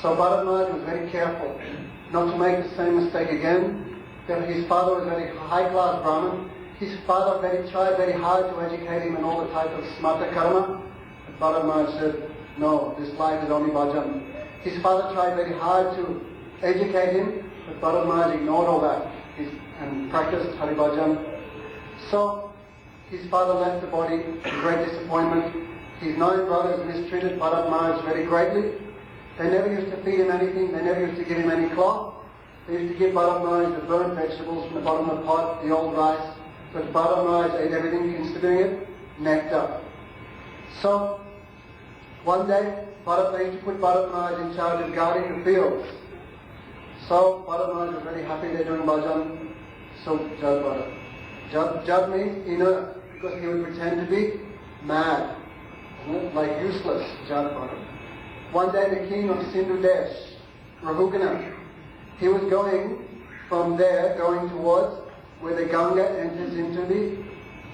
So Bharat Maharaj was very careful not to make the same mistake again. His father was a very high-class Brahmin. His father tried very hard to educate him in all the type of smarta karma. But Bharat Maharaj said, "No, this life is only bhajan." His father tried very hard to educate him, but Bharat Maharaj ignored all that and practiced Hari Bhajan. So his father left the body in great disappointment. His 9 brothers mistreated Bharat Maharaj very greatly. They never used to feed him anything, they never used to give him any cloth. They used to give Bharat Maharaj the burnt vegetables from the bottom of the pot, the old rice, but Bharat Maharaj ate everything, considering it nectar. So one day, they used to put Bharat Maharaj in charge of guarding the fields. So Bharat Maharaj was very happy they're doing bhajan. So Jad Bharat. Jad means inert, because he would pretend to be mad, like useless, Jad Bharat. One day the king of Sindhu Desh, Rahugana, he was going from there, going towards where the Ganga enters into the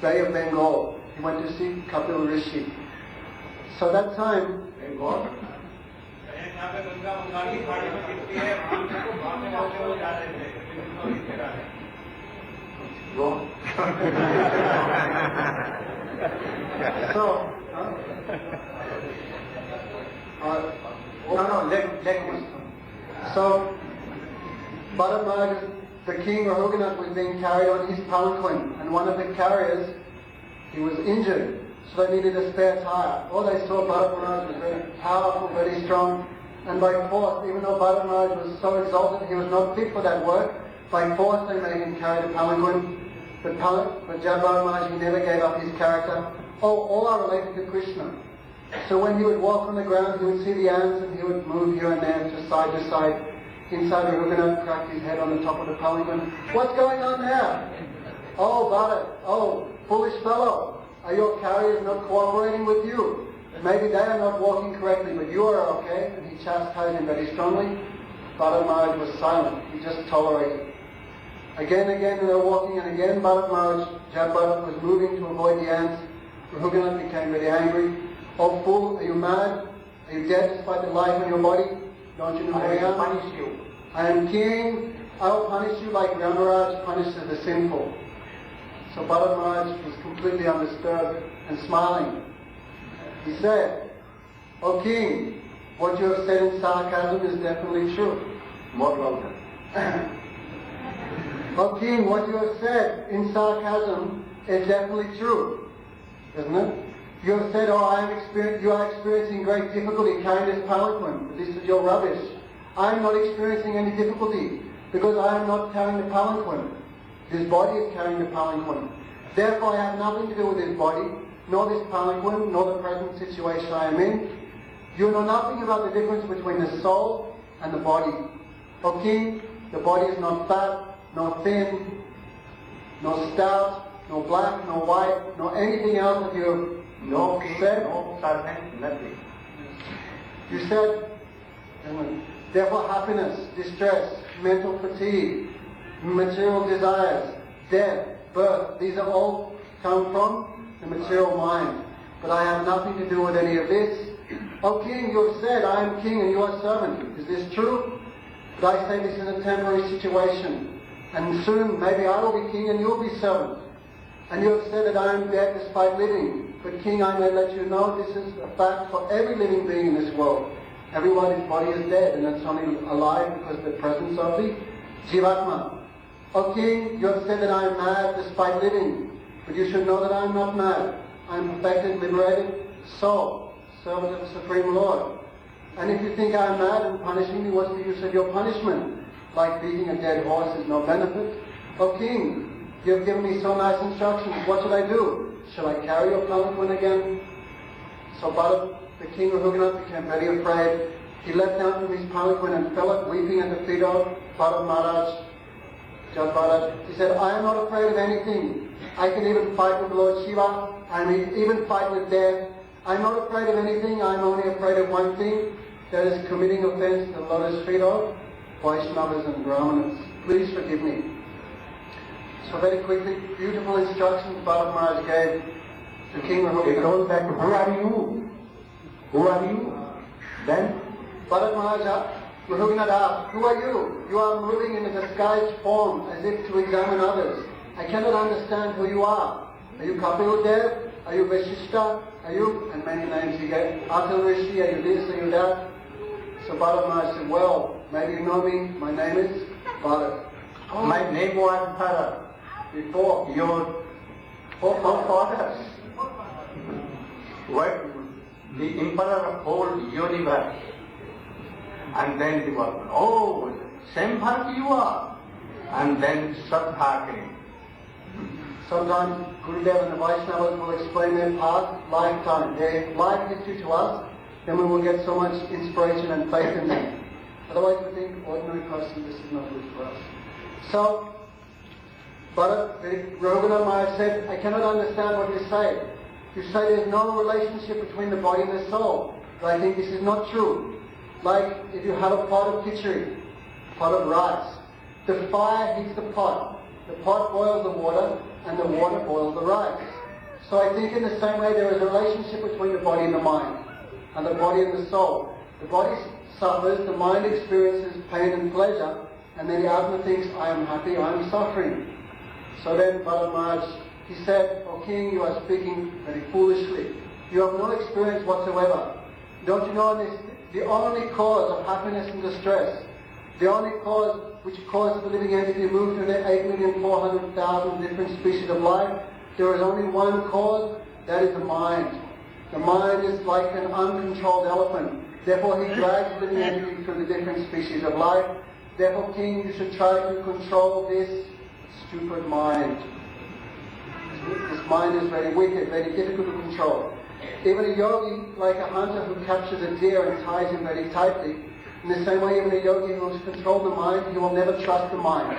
Bay of Bengal. He went to see Kapil Rishi. So that time, So Bharat Maharaj, the king Rahuganath, was being carried on his palanquin, and and one of the carriers, he was injured, so they needed a spare tire. All they saw Bharat Maharaj was very powerful, very strong, and by force, even though Bharat Maharaj was so exalted, he was not fit for that work, by force they made him carry the palanquin. But Bharat Maharaj, he never gave up his character. All are related to Krishna. So when he would walk on the ground, he would see the ants and he would move here and there, to side. Inside the Raghunath cracked his head on the top of the palanquin. What's going on there? Oh, Bharat, oh, foolish fellow, are your carriers not cooperating with you? Maybe they are not walking correctly, but you are okay. And he chastised him very strongly. Bharat Maharaj was silent. He just tolerated. Again they were walking, and again Bharat Maharaj, Bharat was moving to avoid the ants. Raghunath became very angry. Oh fool, are you mad? Are you dead despite the life in your body? Don't you know who I am? I will punish you. I am king. I will punish you like Yamaraj punishes the sinful. So Bharat Maharaj was completely undisturbed and smiling. He said, "O king, what you have said in sarcasm is definitely true." More louder. "O king, what you have said in sarcasm is definitely true." Isn't it? You have said, you are experiencing great difficulty carrying this palanquin. But this is your rubbish. I am not experiencing any difficulty because I am not carrying the palanquin. This body is carrying the palanquin. Therefore I have nothing to do with this body, nor this palanquin, nor the present situation I am in. You know nothing about the difference between the soul and the body. O king, the body is not fat, nor thin, nor stout, nor black, nor white, nor anything else that you No king, said. no servant, nothing. You said, therefore happiness, distress, mental fatigue, material desires, death, birth, these are all come from the material mind. But I have nothing to do with any of this. O king, you have said, I am king and you are servant. Is this true? But I say this is a temporary situation. And soon maybe I will be king and you will be servant. And you have said that I am dead despite living. But king, I may let you know this is a fact for every living being in this world. Everybody's body is dead and it's only alive because of the presence of the Jivatma. O king, you have said that I am mad despite living. But you should know that I am not mad. I am perfected, liberated soul, servant of the Supreme Lord. And if you think I am mad and punishing me, what's the use of your punishment? Like beating a dead horse is no benefit. O king, you have given me so nice instructions. What should I do? Shall I carry your palanquin again? So Bharat, the king of Raghunath, became very afraid. He leapt down from his palanquin and fell up weeping at the feet of Bharat Maharaj. Bharat, he said, I am not afraid of anything. I can even fight with Lord Shiva. I may even fight with death. I am not afraid of anything. I am only afraid of one thing. That is committing offense to the lotus feet of Vaishnavas and Brahmanas. Please forgive me. So very quickly, beautiful instructions Bharat Maharaj gave to King Raghunath. He told that, who are you? Who are you? Then Bharat Maharaj, Raghunath asked, who are you? You are moving in a disguised form as if to examine others. I cannot understand who you are. Are you Kapil Dev? Are you Vashishta? Are you? And many names he gave. Atal Rishi, are you this, are you that? So Bharat Maharaj said, well, maybe you know me. My name is Bharat. oh, my name was Bharat. Before Your forefathers were the emperor of whole universe. And then he was, oh, same Bharat you are. And then Shraddha came. Sometimes Gurudev and the Vaishnavas will explain their past lifetime, their life history to us, then we will get so much inspiration and faith in them. Otherwise we think, ordinary person, this is not good for us. So, but Raghunath Maharaj said, I cannot understand what you say. You say there's no relationship between the body and the soul. But I think this is not true. Like if you have a pot of khichdi, pot of rice, the fire heats the pot boils the water, and the water boils the rice. So I think in the same way there is a relationship between the body and the mind, and the body and the soul. The body suffers, the mind experiences pain and pleasure, and then the Atma thinks, I am happy, I am suffering. So then Bharat Maharaj, he said, O king, you are speaking very foolishly. You have no experience whatsoever. Don't you know this? The only cause of happiness and distress, the only cause which causes the living entity to move through the 8,400,000 different species of life, there is only one cause, that is the mind. The mind is like an uncontrolled elephant. Therefore he drags the living entity through the different species of life. Therefore, King, you should try to control this stupid mind. This mind is very wicked, very difficult to control. Even a yogi, like a hunter who captures a deer and ties him very tightly, in the same way, even a yogi who has controlled the mind, he will never trust the mind.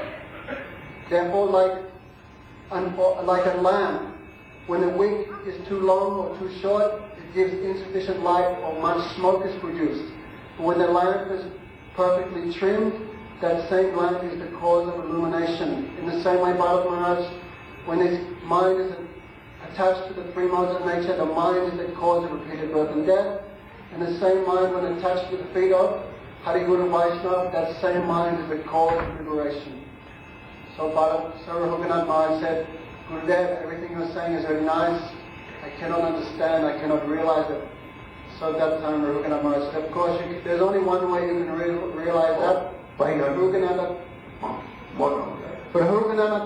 Therefore, like a lamp, when the wick is too long or too short, it gives insufficient light or much smoke is produced. But when the lamp is perfectly trimmed, that same lamp is the cause of illumination. In the same way, Bharat Maharaj, when his mind is attached to the three modes of nature, the mind is the cause of repeated birth and death. And the same mind, when attached to the feet of Hari Guru Vaishnava, that same mind is the cause of liberation. So Rahuganath Maharaj said, Gurudev, everything you're saying is very nice. I cannot understand, I cannot realize it. So at that time Rahuganath Maharaj said, of course, there's only one way you can realize that. By Rahuganath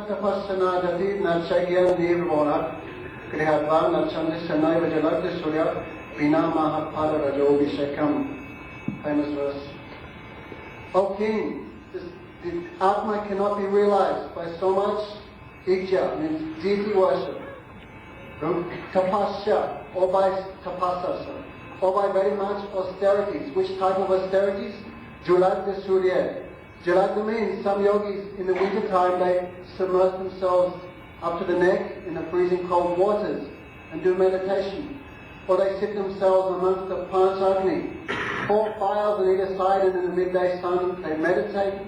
tapassana jati nachagyan nirvona krihatva nachandisya naiva jalagya surya bina mahapada rajo vishekam. Famous verse. O King, the Atma cannot be realized by so much ijja, means deity worship, tapasya, or by tapasasa, or by very much austerities. Which type of austerities? Julagya surya. Julagya means some yogis in the winter time they submerge themselves up to the neck in the freezing cold waters and do meditation. Or they sit themselves amongst the Panchagni, 4 fires on either side, and in the midday sun they meditate.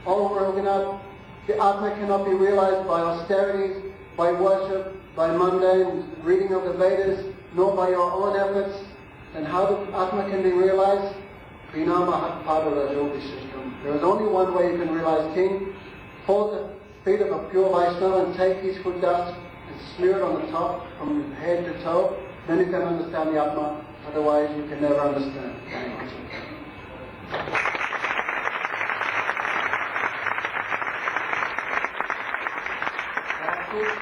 Oh Raghunath, the Atma cannot be realized by austerities, by worship, by mundane reading of the Vedas, nor by your own efforts. And how the Atma can be realized? There is only one way you can realize, King. Hold the feet of a pure Vaishnava and take his foot dust and smear it on the top from head to toe. Then you can understand the Atma. Otherwise you can never understand.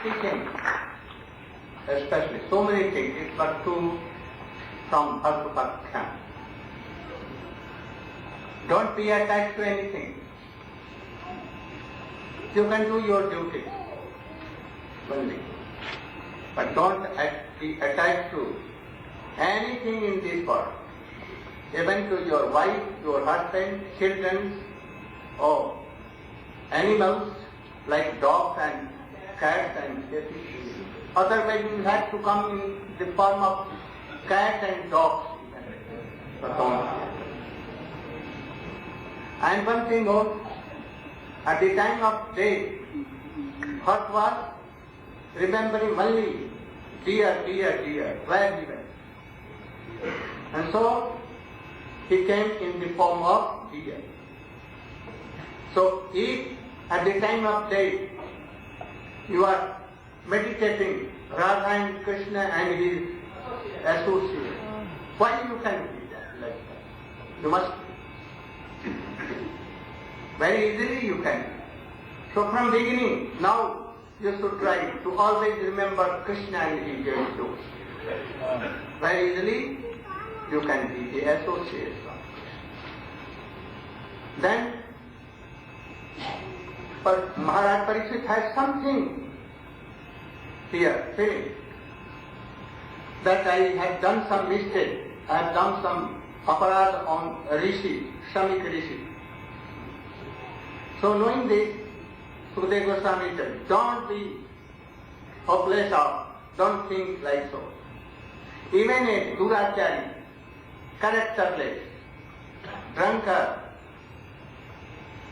Teaching, especially so many things, it's but two from Bhakti. Don't be attached to anything. You can do your duty only, but don't be attached to anything in this world, even to your wife, your husband, children, or animals like dogs and cats and catfish. Otherwise you have to come in the form of cats and dogs. And one thing more, at the time of death, what was remembering only dear, dear, dear, where he went. And so he came in the form of deer. So if at the time of death you are meditating Radha and Krishna and his associates, why you can be that like that? You must. Very easily you can. So from beginning, now you should try to always remember Krishna and his devotees. Very easily you can be the associate of Krishna. Then Maharaj Parikshit has something here, feeling that I have done some mistake, I have done some aparad on Rishi, Shamik Rishi. So knowing this, Sukadeva Goswami said, don't be hopeless or don't think like so. Even a durachari, characterless, drunkard,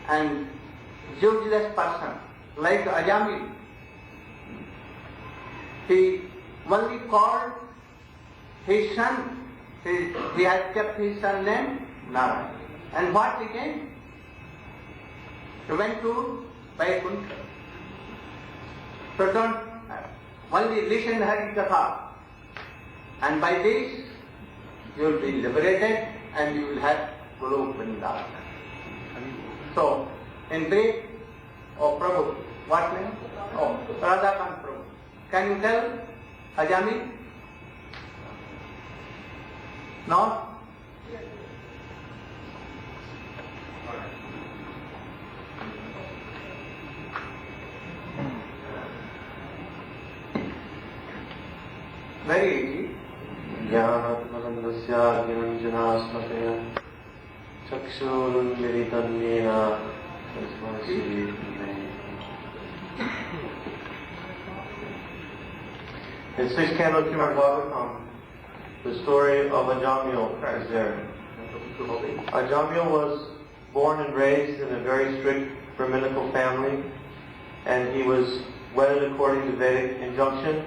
and useless person like Ajami, he only called his son, he has kept his son name Narayana. And what became? He went to Vaikuntha. So don't only listen Hari Katha, and by this you will be liberated and you will have Guru Vrindavan. So In brief, oh Prabhu, what name? Oh, Radhakant Prabhu. Can you tell Ajami? No? Very easy. ज्ञानात्मनन्दस्य ज्ञानञ्जनास्मतया चक्षुरुन्मिलितं येन तस्मै श्रीगुरवे नमः. In 6 Canto Srimad Bhagavatam, the story of Ajamil is there. Ajamil was born and raised in a very strict Brahminical family, and he was wedded according to Vedic injunction.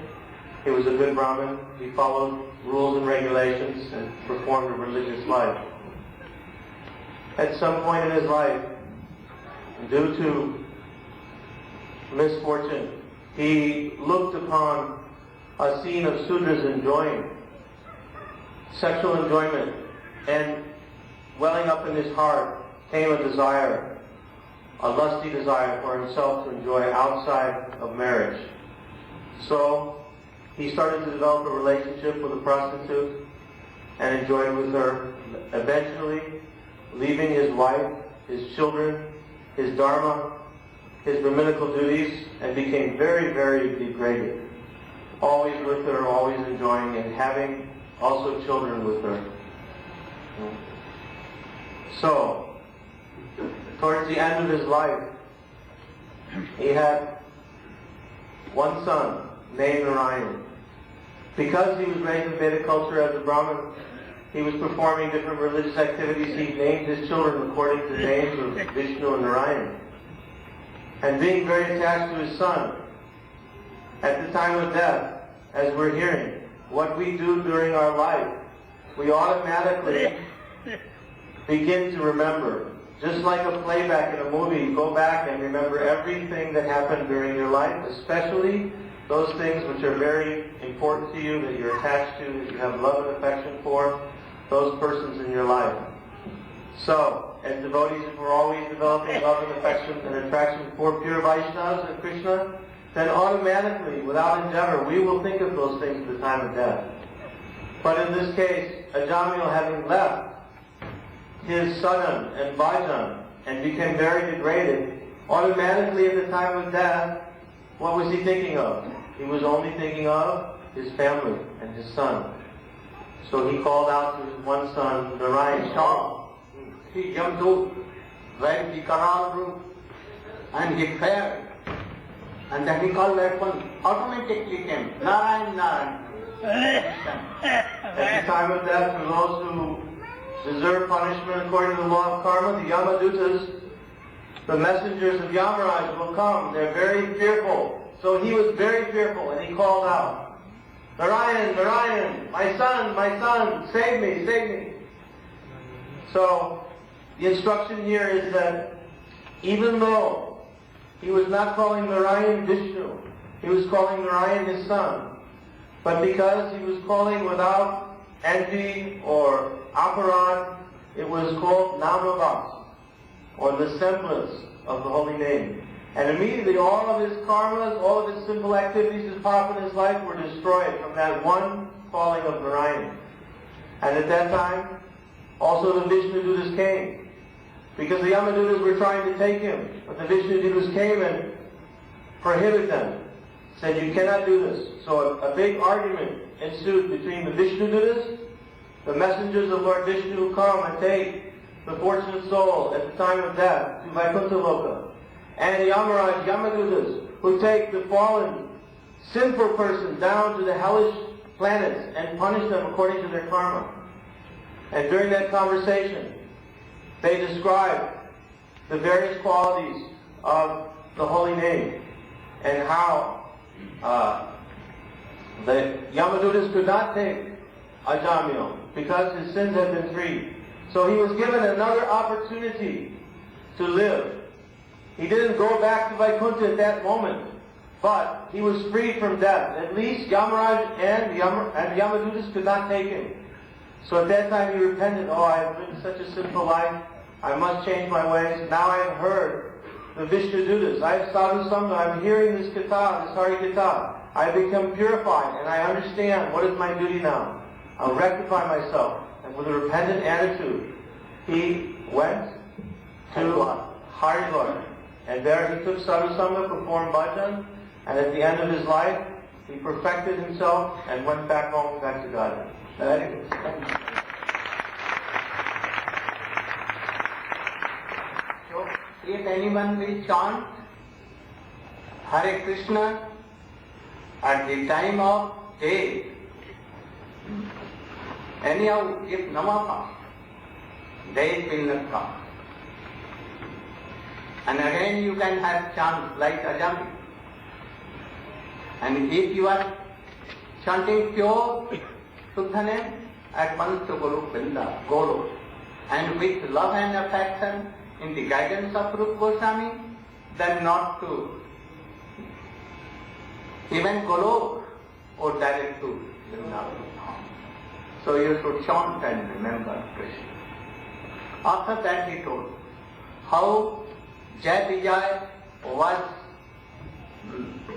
He was a good Brahmin. He followed rules and regulations and performed a religious life. At some point in his life, due to misfortune, he looked upon a scene of Sudras enjoying sexual enjoyment, and welling up in his heart came a desire, a lusty desire for himself to enjoy outside of marriage. So he started to develop a relationship with a prostitute and enjoyed with her, eventually leaving his wife, his children, his dharma, his Brahminical duties, and became very, very degraded. Always with her, always enjoying, and having also children with her. So, towards the end of his life, he had one son named Narayana. Because he was raised in Vedic culture as a Brahmin, he was performing different religious activities. He named his children according to the names of Vishnu and Narayana. And being very attached to his son, at the time of death, as we're hearing, what we do during our life, we automatically begin to remember. Just like a playback in a movie, you go back and remember everything that happened during your life, especially those things which are very important to you, that you're attached to, that you have love and affection for, those persons in your life. So, as devotees, if we're always developing love and affection and attraction for pure Vaishnavas and Krishna, then automatically, without endeavor, we will think of those things at the time of death. But in this case, Ajamil, having left his sadhan and bhajan and became very degraded, automatically at the time of death, what was he thinking of? He was only thinking of his family and his son. So he called out to his one son, Narayana. He jumped to right the canal route and he fell. And then he called that one, automatically came, Narayana, Narayana. At the time of death, for those who deserve punishment according to the law of karma, the Yamadutas, the messengers of Yamaraj will come. They're very fearful. So he was very fearful, and he called out, Narayana, Narayana, my son, save me, save me. So the instruction here is that even though he was not calling Narayana Vishnu, he was calling Narayana his son, but because he was calling without envy or aparad, it was called Namavas, or the semblance of the holy name. And immediately all of his karmas, all of his simple activities, his path in his life were destroyed from that one calling of Narayana. And at that time, also the Vishnu-dutas came. Because the Yamadutas were trying to take him. But the Vishnu-dutas came and prohibited them. Said, you cannot do this. So a big argument ensued between the Vishnu-dutas, the messengers of Lord Vishnu who come and take the fortunate soul at the time of death to Vaikuntha Loka, and the Yamaraj Yamadutas who take the fallen, sinful person down to the hellish planets and punish them according to their karma. And during that conversation, they described the various qualities of the holy name and how the Yamadutas could not take Ajamil because his sins had been freed. So he was given another opportunity to live. He didn't go back to Vaikuntha at that moment, but he was freed from death. At least Yamaraj and Yamadutas could not take him. So at that time he repented, oh, I have lived such a sinful life, I must change my ways. Now I have heard the Vishnudutas. I have sadhu sangha. I'm hearing this katha, this Hari katha. I become purified and I understand what is my duty now. I'll rectify myself. And with a repentant attitude, he went to Haridwar. And there he took sadhu sangha, performed bhajan, and at the end of his life, he perfected himself and went back home, back to God. Very good. So, if anyone will chant Hare Krishna at the time of day, anyhow, if Nama comes, day will not come. And again you can have chants like Ajami. And if you are chanting pure Suddha name, at once to Golu. And with love and affection in the guidance of Rupa Goswami, then not to even Golu or direct to Vrindavan. So you should chant and remember Krishna. After that he told how Jai Vijay was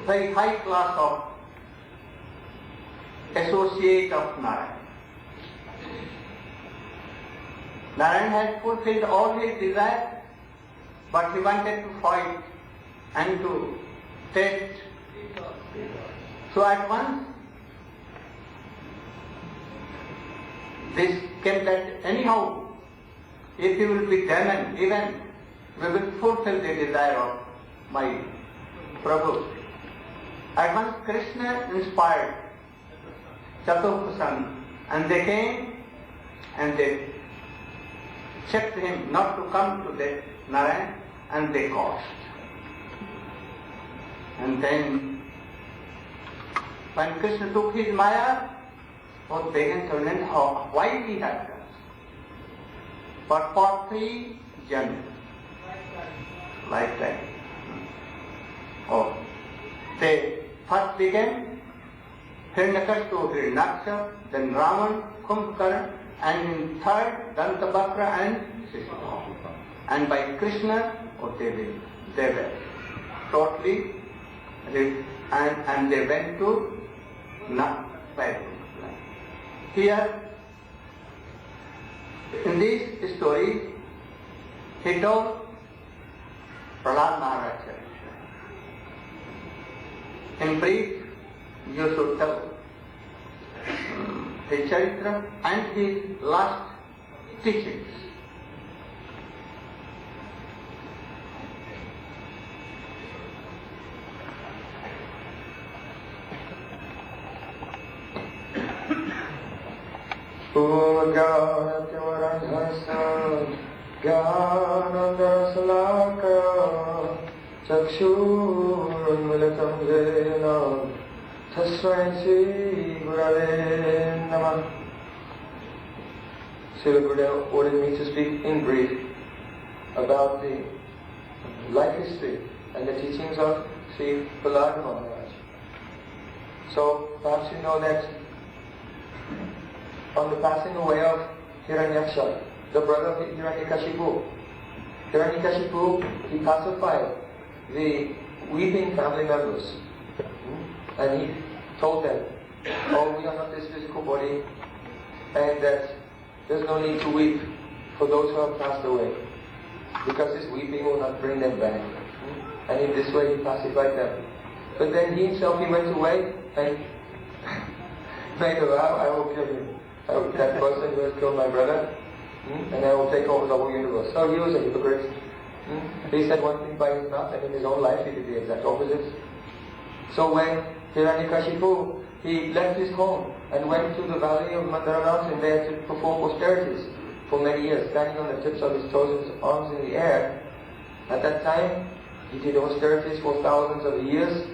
very high class of associate of Narayana. Narayana had fulfilled all his desires, but he wanted to fight and to test. So at once this came that anyhow, if you will be demon, even we will fulfill the desire of my Prabhu. At once Krishna inspired Chaturpasan, and they came and they checked him not to come to the Narayana, and they caused. And then when Krishna took his Maya, both began to learn why he had done. But for 3 Janmas, like that. Oh, they first began Hiranyakashipu, Hiranyaksha, then Raman, Kumbhkarna, and in third Dantabhakra and Sisipati. And by Krishna, they were totally, and they went to Nagpur. Here, in this story, he told Prahlad Maharaj. In brief, you should tell his charitra and his last teachings. Chakshurmilitam jena tasmai Shri Gurave Namah. Srila Gurudev ordered me to speak in brief about the life history and the teachings of Sri Prahlad Maharaj. So perhaps you know that on the passing away of Hiranyaksha, the brother of Hiranyakashipu, he pacified the weeping family members. And he told them, oh, we are not this physical body, and that there's no need to weep for those who have passed away, because this weeping will not bring them back. And in this way he pacified them. But then he himself, he went away and made a vow, I will kill him. That person who has killed my brother, and I will take over the whole universe. So he was a hypocrite. He said one thing by his mouth, and in his own life he did the exact opposite. So when Hiranyakashipu, he left his home and went to the valley of Mandara Mountain there to perform austerities for many years, standing on the tips of his toes and his arms in the air. At that time, he did austerities for thousands of years,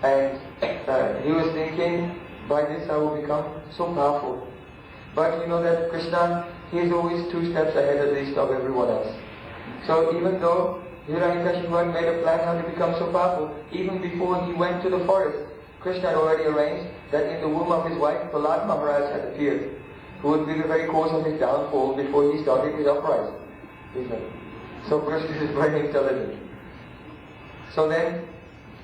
and he was thinking, by this I will become so powerful. But you know that Krishna, he is always 2 steps ahead at least of everyone else. So even though Hiranyakashipu had made a plan how to become so powerful, even before he went to the forest, Krishna had already arranged that in the womb of his wife, Prahlad Maharaj had appeared, who would be the very cause of his downfall before he started his uprising. So Krishna is very intelligent. So then,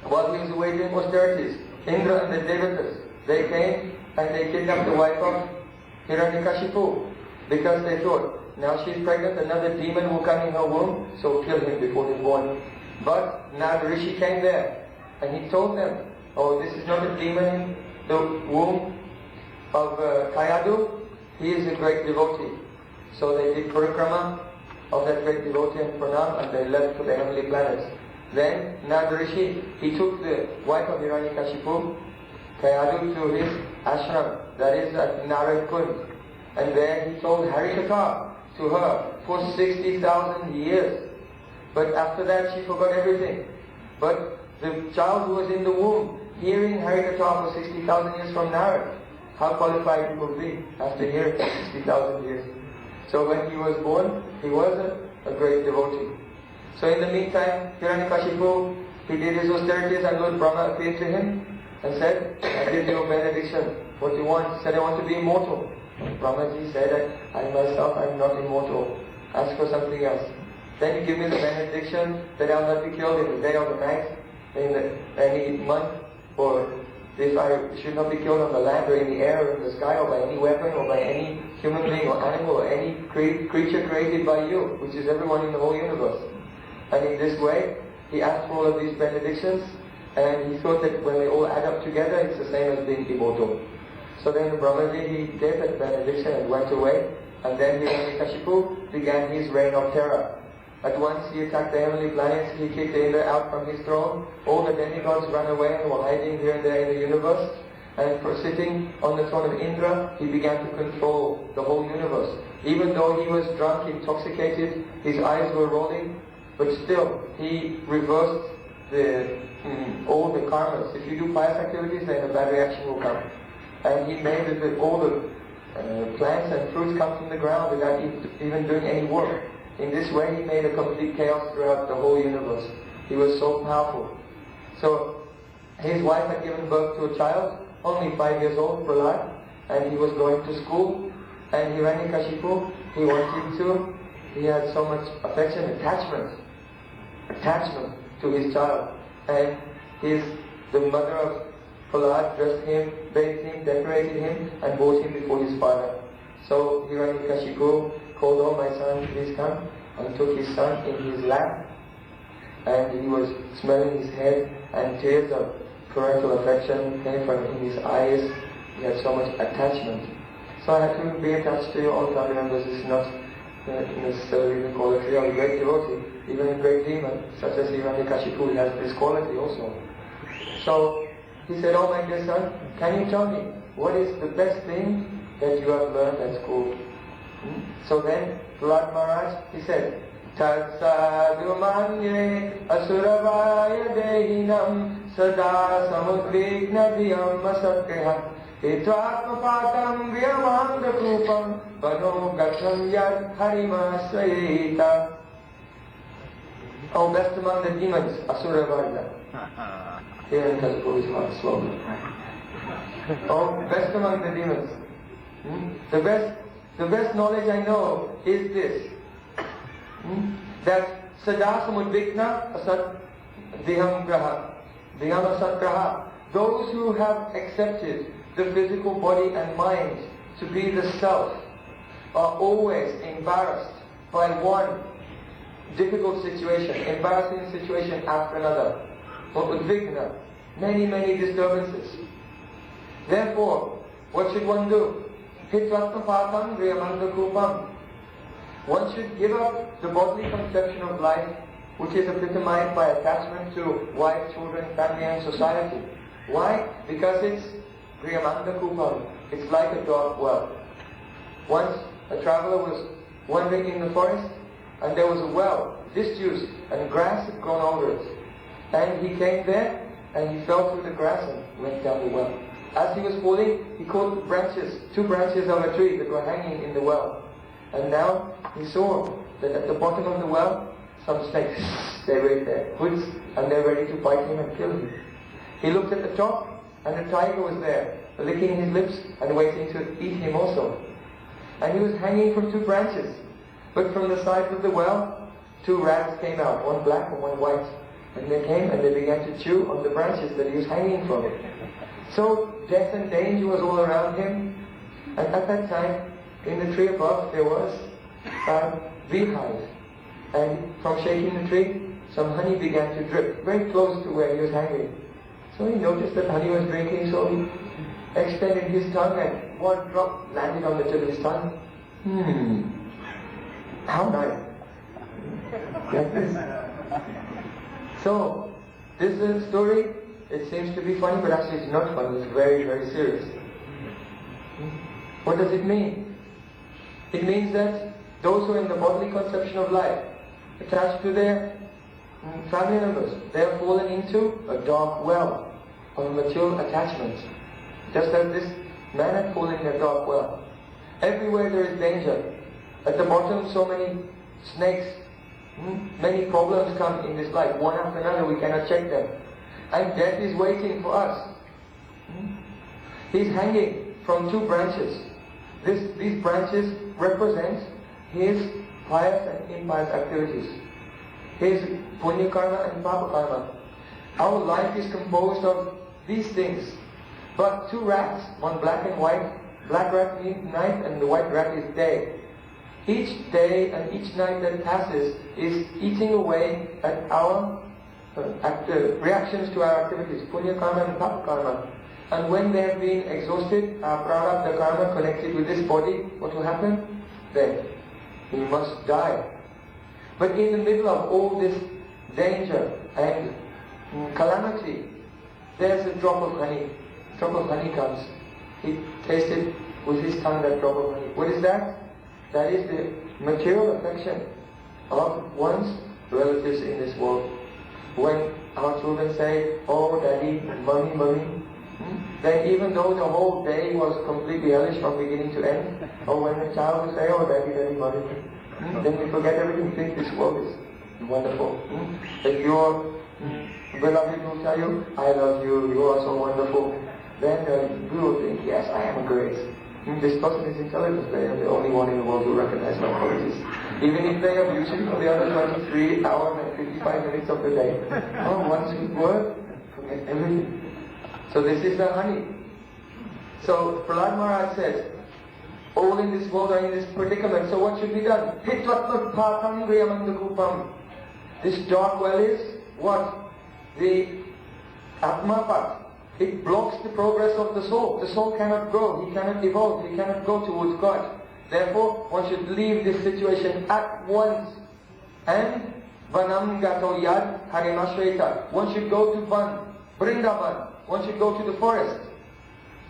while he was away doing austerities, Indra and the Devatas, they came and they kidnapped the wife of Hiranyakashipu, because they thought, now she's pregnant, another demon will come in her womb, so kill him before he's born. But now the Rishi came there, and he told them, oh, this is not a demon in the womb of Kayadu, he is a great devotee. So they did parikrama of that great devotee and pranam, and they left for the heavenly planets. Then Narada Rishi, he took the wife of Hiranyakashipu, Kayadu, to his ashram, that is at Narad Kund. And there he told Harikatha to her for 60,000 years. But after that she forgot everything. But the child who was in the womb, hearing Harikatha for 60,000 years from Narad, how qualified he would be after hearing 60,000 years. So when he was born, he was a great devotee. So in the meantime, Hiranyakashipu, he did his austerities, and Lord Brahma appeared to him and said, I give you a benediction. What do you want? He said, I want to be immortal. Brahmaji said, I myself am not immortal. Ask for something else. Then you give me the benediction that I will not be killed in the day or the night, in any month, or if I should not be killed on the land or in the air or in the sky, or by any weapon or by any human being or animal or any creature created by you, which is everyone in the whole universe. And in this way, he asked for all of these benedictions, and he thought that when they all add up together, it's the same as being immortal. So then Brahmaji, he gave that benediction and went away, and then Hiranyakashipu began his reign of terror. At once he attacked the heavenly planets, he kicked Indra out from his throne, all the demigods ran away and were hiding here and there in the universe, and for sitting on the throne of Indra, he began to control the whole universe. Even though he was drunk, intoxicated, his eyes were rolling, but still he reversed all the karmas. If you do pious activities, then a bad reaction will come. And he made all the plants and fruits come from the ground without even doing any work. In this way, he made a complete chaos throughout the whole universe. He was so powerful. So his wife had given birth to a child, only 5 years old, Prahlad, and he was going to school. And Hiranyakashipu, he had so much affection, attachment to his child. And the mother of Prahlad dressed him, bathed him, decorated him, and brought him before his father. So Hiranyakashipu called, oh my son, please come, and took his son in his lap, and he was smelling his head, and tears of parental affection came from in his eyes. He had so much attachment. So I had to be attached to you all the time. Remember, this is not necessarily the quality of a great devotee. Even a great demon, such as Hiranyakashipu, he has this quality also. So he said, oh my dear son, can you tell me, what is the best thing that you have learned at school? So then, Prahlad Maharaj, he said, Tat sadhu manye asuravaya dehinam sada samudvigna diyam asakya hitvatma patam vyamanda kupam vano gatam yad harimasayita. Oh, best among the demons, asuravaya. Here in Kasipur is not Swami. Oh, best among the demons. The best knowledge I know is this, that sada samudvikna asat diham asat, those who have accepted the physical body and mind to be the self are always embarrassed by one difficult situation, embarrassing situation after another. Udvigna, many disturbances. Therefore, what should one do? One should give up the bodily conception of life, which is epitomized by attachment to wife, children, family and society. Why? Because it's Griyamanda Kupam. It's like a dark well. Once a traveler was wandering in the forest, and there was a well, disused, and grass had grown over it. And he came there, and he fell through the grass and went down the well. As he was falling, he caught two branches of a tree that were hanging in the well. And now he saw that at the bottom of the well, some snakes, they were there, hoods, and they were ready to bite him and kill him. He looked at the top, and the tiger was there, licking his lips and waiting to eat him also. And he was hanging from two branches. But from the side of the well, two rats came out, one black and one white. And they came and they began to chew on the branches that he was hanging from it. So death and danger was all around him. And at that time, in the tree above, there was a beehive. And from shaking the tree, some honey began to drip very close to where he was hanging. So he noticed that honey was drinking, so he extended his tongue and one drop landed on the tip of his tongue. How nice. Like this. So, this is a story. It seems to be funny, but actually it's not funny. It's very, very serious. What does it mean? It means that those who are in the bodily conception of life, attached to their family members, they have fallen into a dark well of material attachment. Just as this man had fallen in a dark well. Everywhere there is danger. At the bottom, so many snakes. Many problems come in this life, one after another, we cannot check them. And death is waiting for us. He's hanging from two branches. These branches represent his pious and impious activities. His punya karma and papa karma. Our life is composed of these things. But two rats, one black and white, black rat means night and the white rat is day. Each day and each night that passes is eating away at our reactions to our activities, punya karma and papa karma. And when they have been exhausted, our prarabdha karma connected with this body, what will happen? Then we must die. But in the middle of all this danger and calamity, there's a drop of honey. A drop of honey comes. He tasted with his tongue that drop of honey. What is that? That is the material affection of one's relatives in this world. When our children say, "Oh, daddy, mommy, mommy," then even though the whole day was completely hellish from beginning to end, or when the child will say, "Oh, daddy, daddy, mommy," then we forget everything, think this world is wonderful. If your beloved will tell you, "I love you, you are so wonderful," then we will think, "Yes, I am great. This person is intelligent, they are the only one in the world who recognize my qualities." Even if they have usually for the other 23 hours and 55 minutes of the day. Oh, one sweet word, forget everything. So this is the honey. So Prahlad Maharaj says, all in this world are in this predicament, so what should be done? This dark well is what? The Atmapat. It blocks the progress of the soul. The soul cannot grow, he cannot evolve, he cannot go towards God. Therefore, one should leave this situation at once. And Vanam gato yad harimashveta. One should go to Van, Vrindavan. One should go to the forest.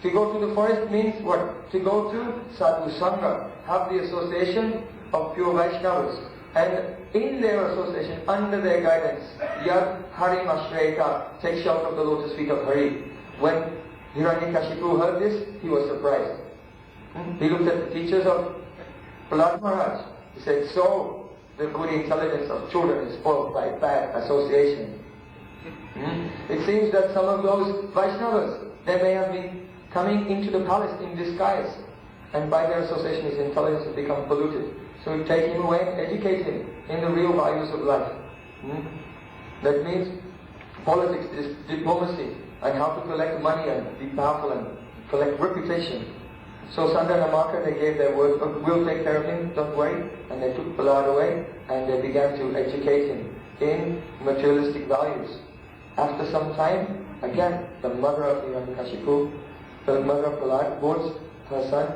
To go to the forest means what? To go to Sadhu Sangha, have the association of pure Vaishnavas. And in their association, under their guidance, Yad Harim Ashreta, take shelter of the lotus feet of Hari. When Hiranyakashipu heard this, he was surprised. He looked at the teachers of Prahlad Maharaj. He said, "So, the good intelligence of children is spoiled by bad association." It seems that some of those Vaishnavas, they may have been coming into the palace in disguise, and by their association his intelligence has become polluted. So we take him away and educate him in the real values of life. That means politics, diplomacy, and how to collect money and be powerful and collect reputation. So Sandana Marka, they gave their word, "We'll take care of him, don't worry." And they took Prahlad away and they began to educate him in materialistic values. After some time, again, the mother of Hiranyakashipu, the mother of Prahlad, brought her son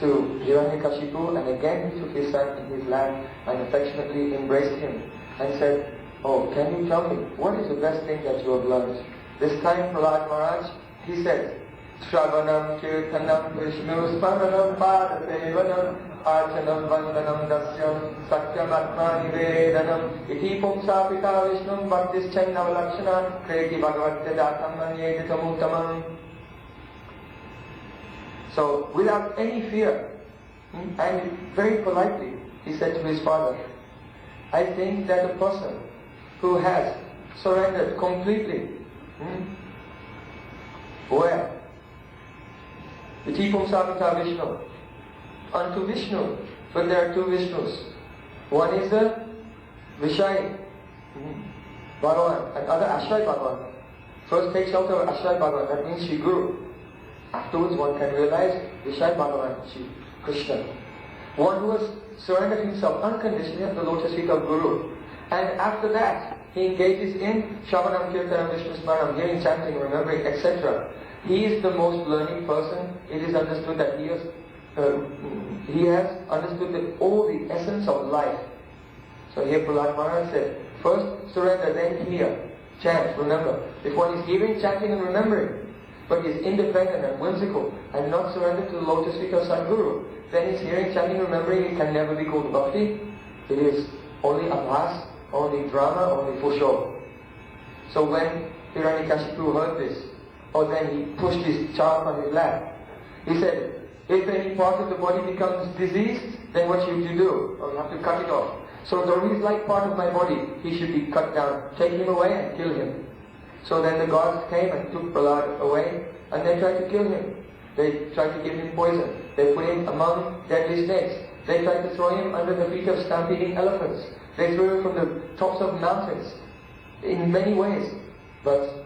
to Hiranyakashipu, and again he took his son in his lap and affectionately embraced him and said, "Oh, can you tell me, what is the best thing that you have learned?" This time Prahlad Maharaj, he said, "Shravanam kirtanam vishnu sparanam padasevanam archanam vandanam dasyam satyam atma nivedanam iti pumsa pita vishnum bhaktischannava lakshana kreti bhagavatya datam manyeditamutamam." So, without any fear, and very politely, he said to his father, "I think that a person who has surrendered completely, where? Iti pumsapita Vishnu, unto Vishnu, but there are two Vishnus. One is the Vishai, Bhagavan, another Ashray Bhagavan. First take shelter of Ashray Bhagavan, that means Shri Guru. Afterwards one can realize Vishai Bhagavan, Shri Krishna. One who has surrendered himself unconditionally at the lotus feet of Guru. And after that, he engages in Shravanam, Kirtanam, Vishnu Smaranam, hearing, chanting, remembering, etc. He is the most learning person. It is understood that he has understood all the essence of life. So here Prahlad Maharaj said, first surrender, then hear, chant, remember. If one is hearing, chanting and remembering, but is independent and whimsical and not surrendered to the lotus feet of Sadguru, then his hearing, chanting, remembering, it can never be called bhakti. It is only abhas, only drama, only for show. So when Hiranyakashipu heard this, then he pushed his charm on his lap. He said, if any part of the body becomes diseased, then what should you do? You have to cut it off. So the least-like part of my body, he should be cut down. Take him away and kill him. So then the gods came and took Prahlad away, and they tried to kill him. They tried to give him poison. They put him among deadly snakes. They tried to throw him under the feet of stampeding elephants. They threw him from the tops of mountains. In many ways. But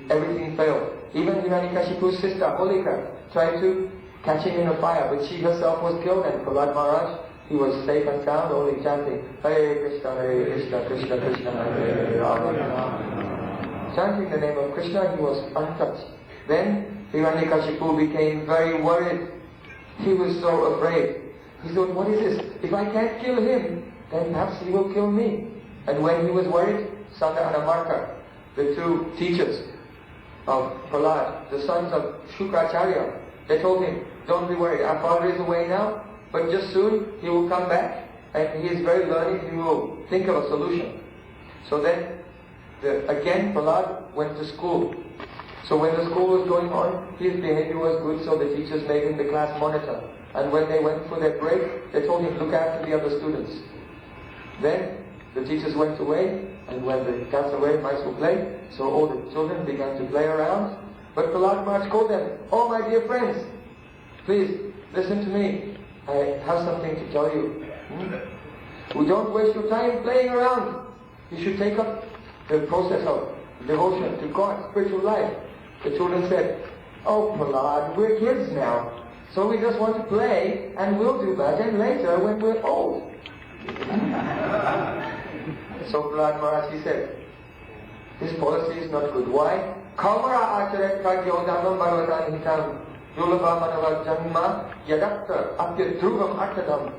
everything failed. Even Hiranyakashipu's sister, Holika, tried to catch him in a fire, but she herself was killed, and Prahlad Maharaj, he was safe and sound, only chanting, Hare Krishna, Krishna Krishna, Hare Rama. Chanting the name of Krishna, he was untouched. Then Hiranyakashipu became very worried. He was so afraid. He thought, what is this? If I can't kill him, then perhaps he will kill me. And when he was worried, Sanda and Amarka, the two teachers of Prahlad, the sons of Shukracharya, they told him, don't be worried, our father is away now, but just soon he will come back, and he is very learned, he will think of a solution. So then, again Prahlad went to school. So when the school was going on, his behavior was good, so the teachers made him the class monitor. And when they went for their break, they told him, look after the other students. Then the teachers went away, and when the cats away, mice will play, so all the children began to play around. But Prahlad Maharaj called them, oh my dear friends, please listen to me. I have something to tell you. Don't waste your time playing around. You should take up the process of devotion to God, spiritual life. The children said, oh Prahlad, we're kids now, so we just want to play, and we'll do bhajan later when we're old. So Prahlad Maharaj, he said, this policy is not good. Why? Kaumara acharet pragyodhanam bhagavatam hitam yulava manava janma yadakta apya dhruvam artadam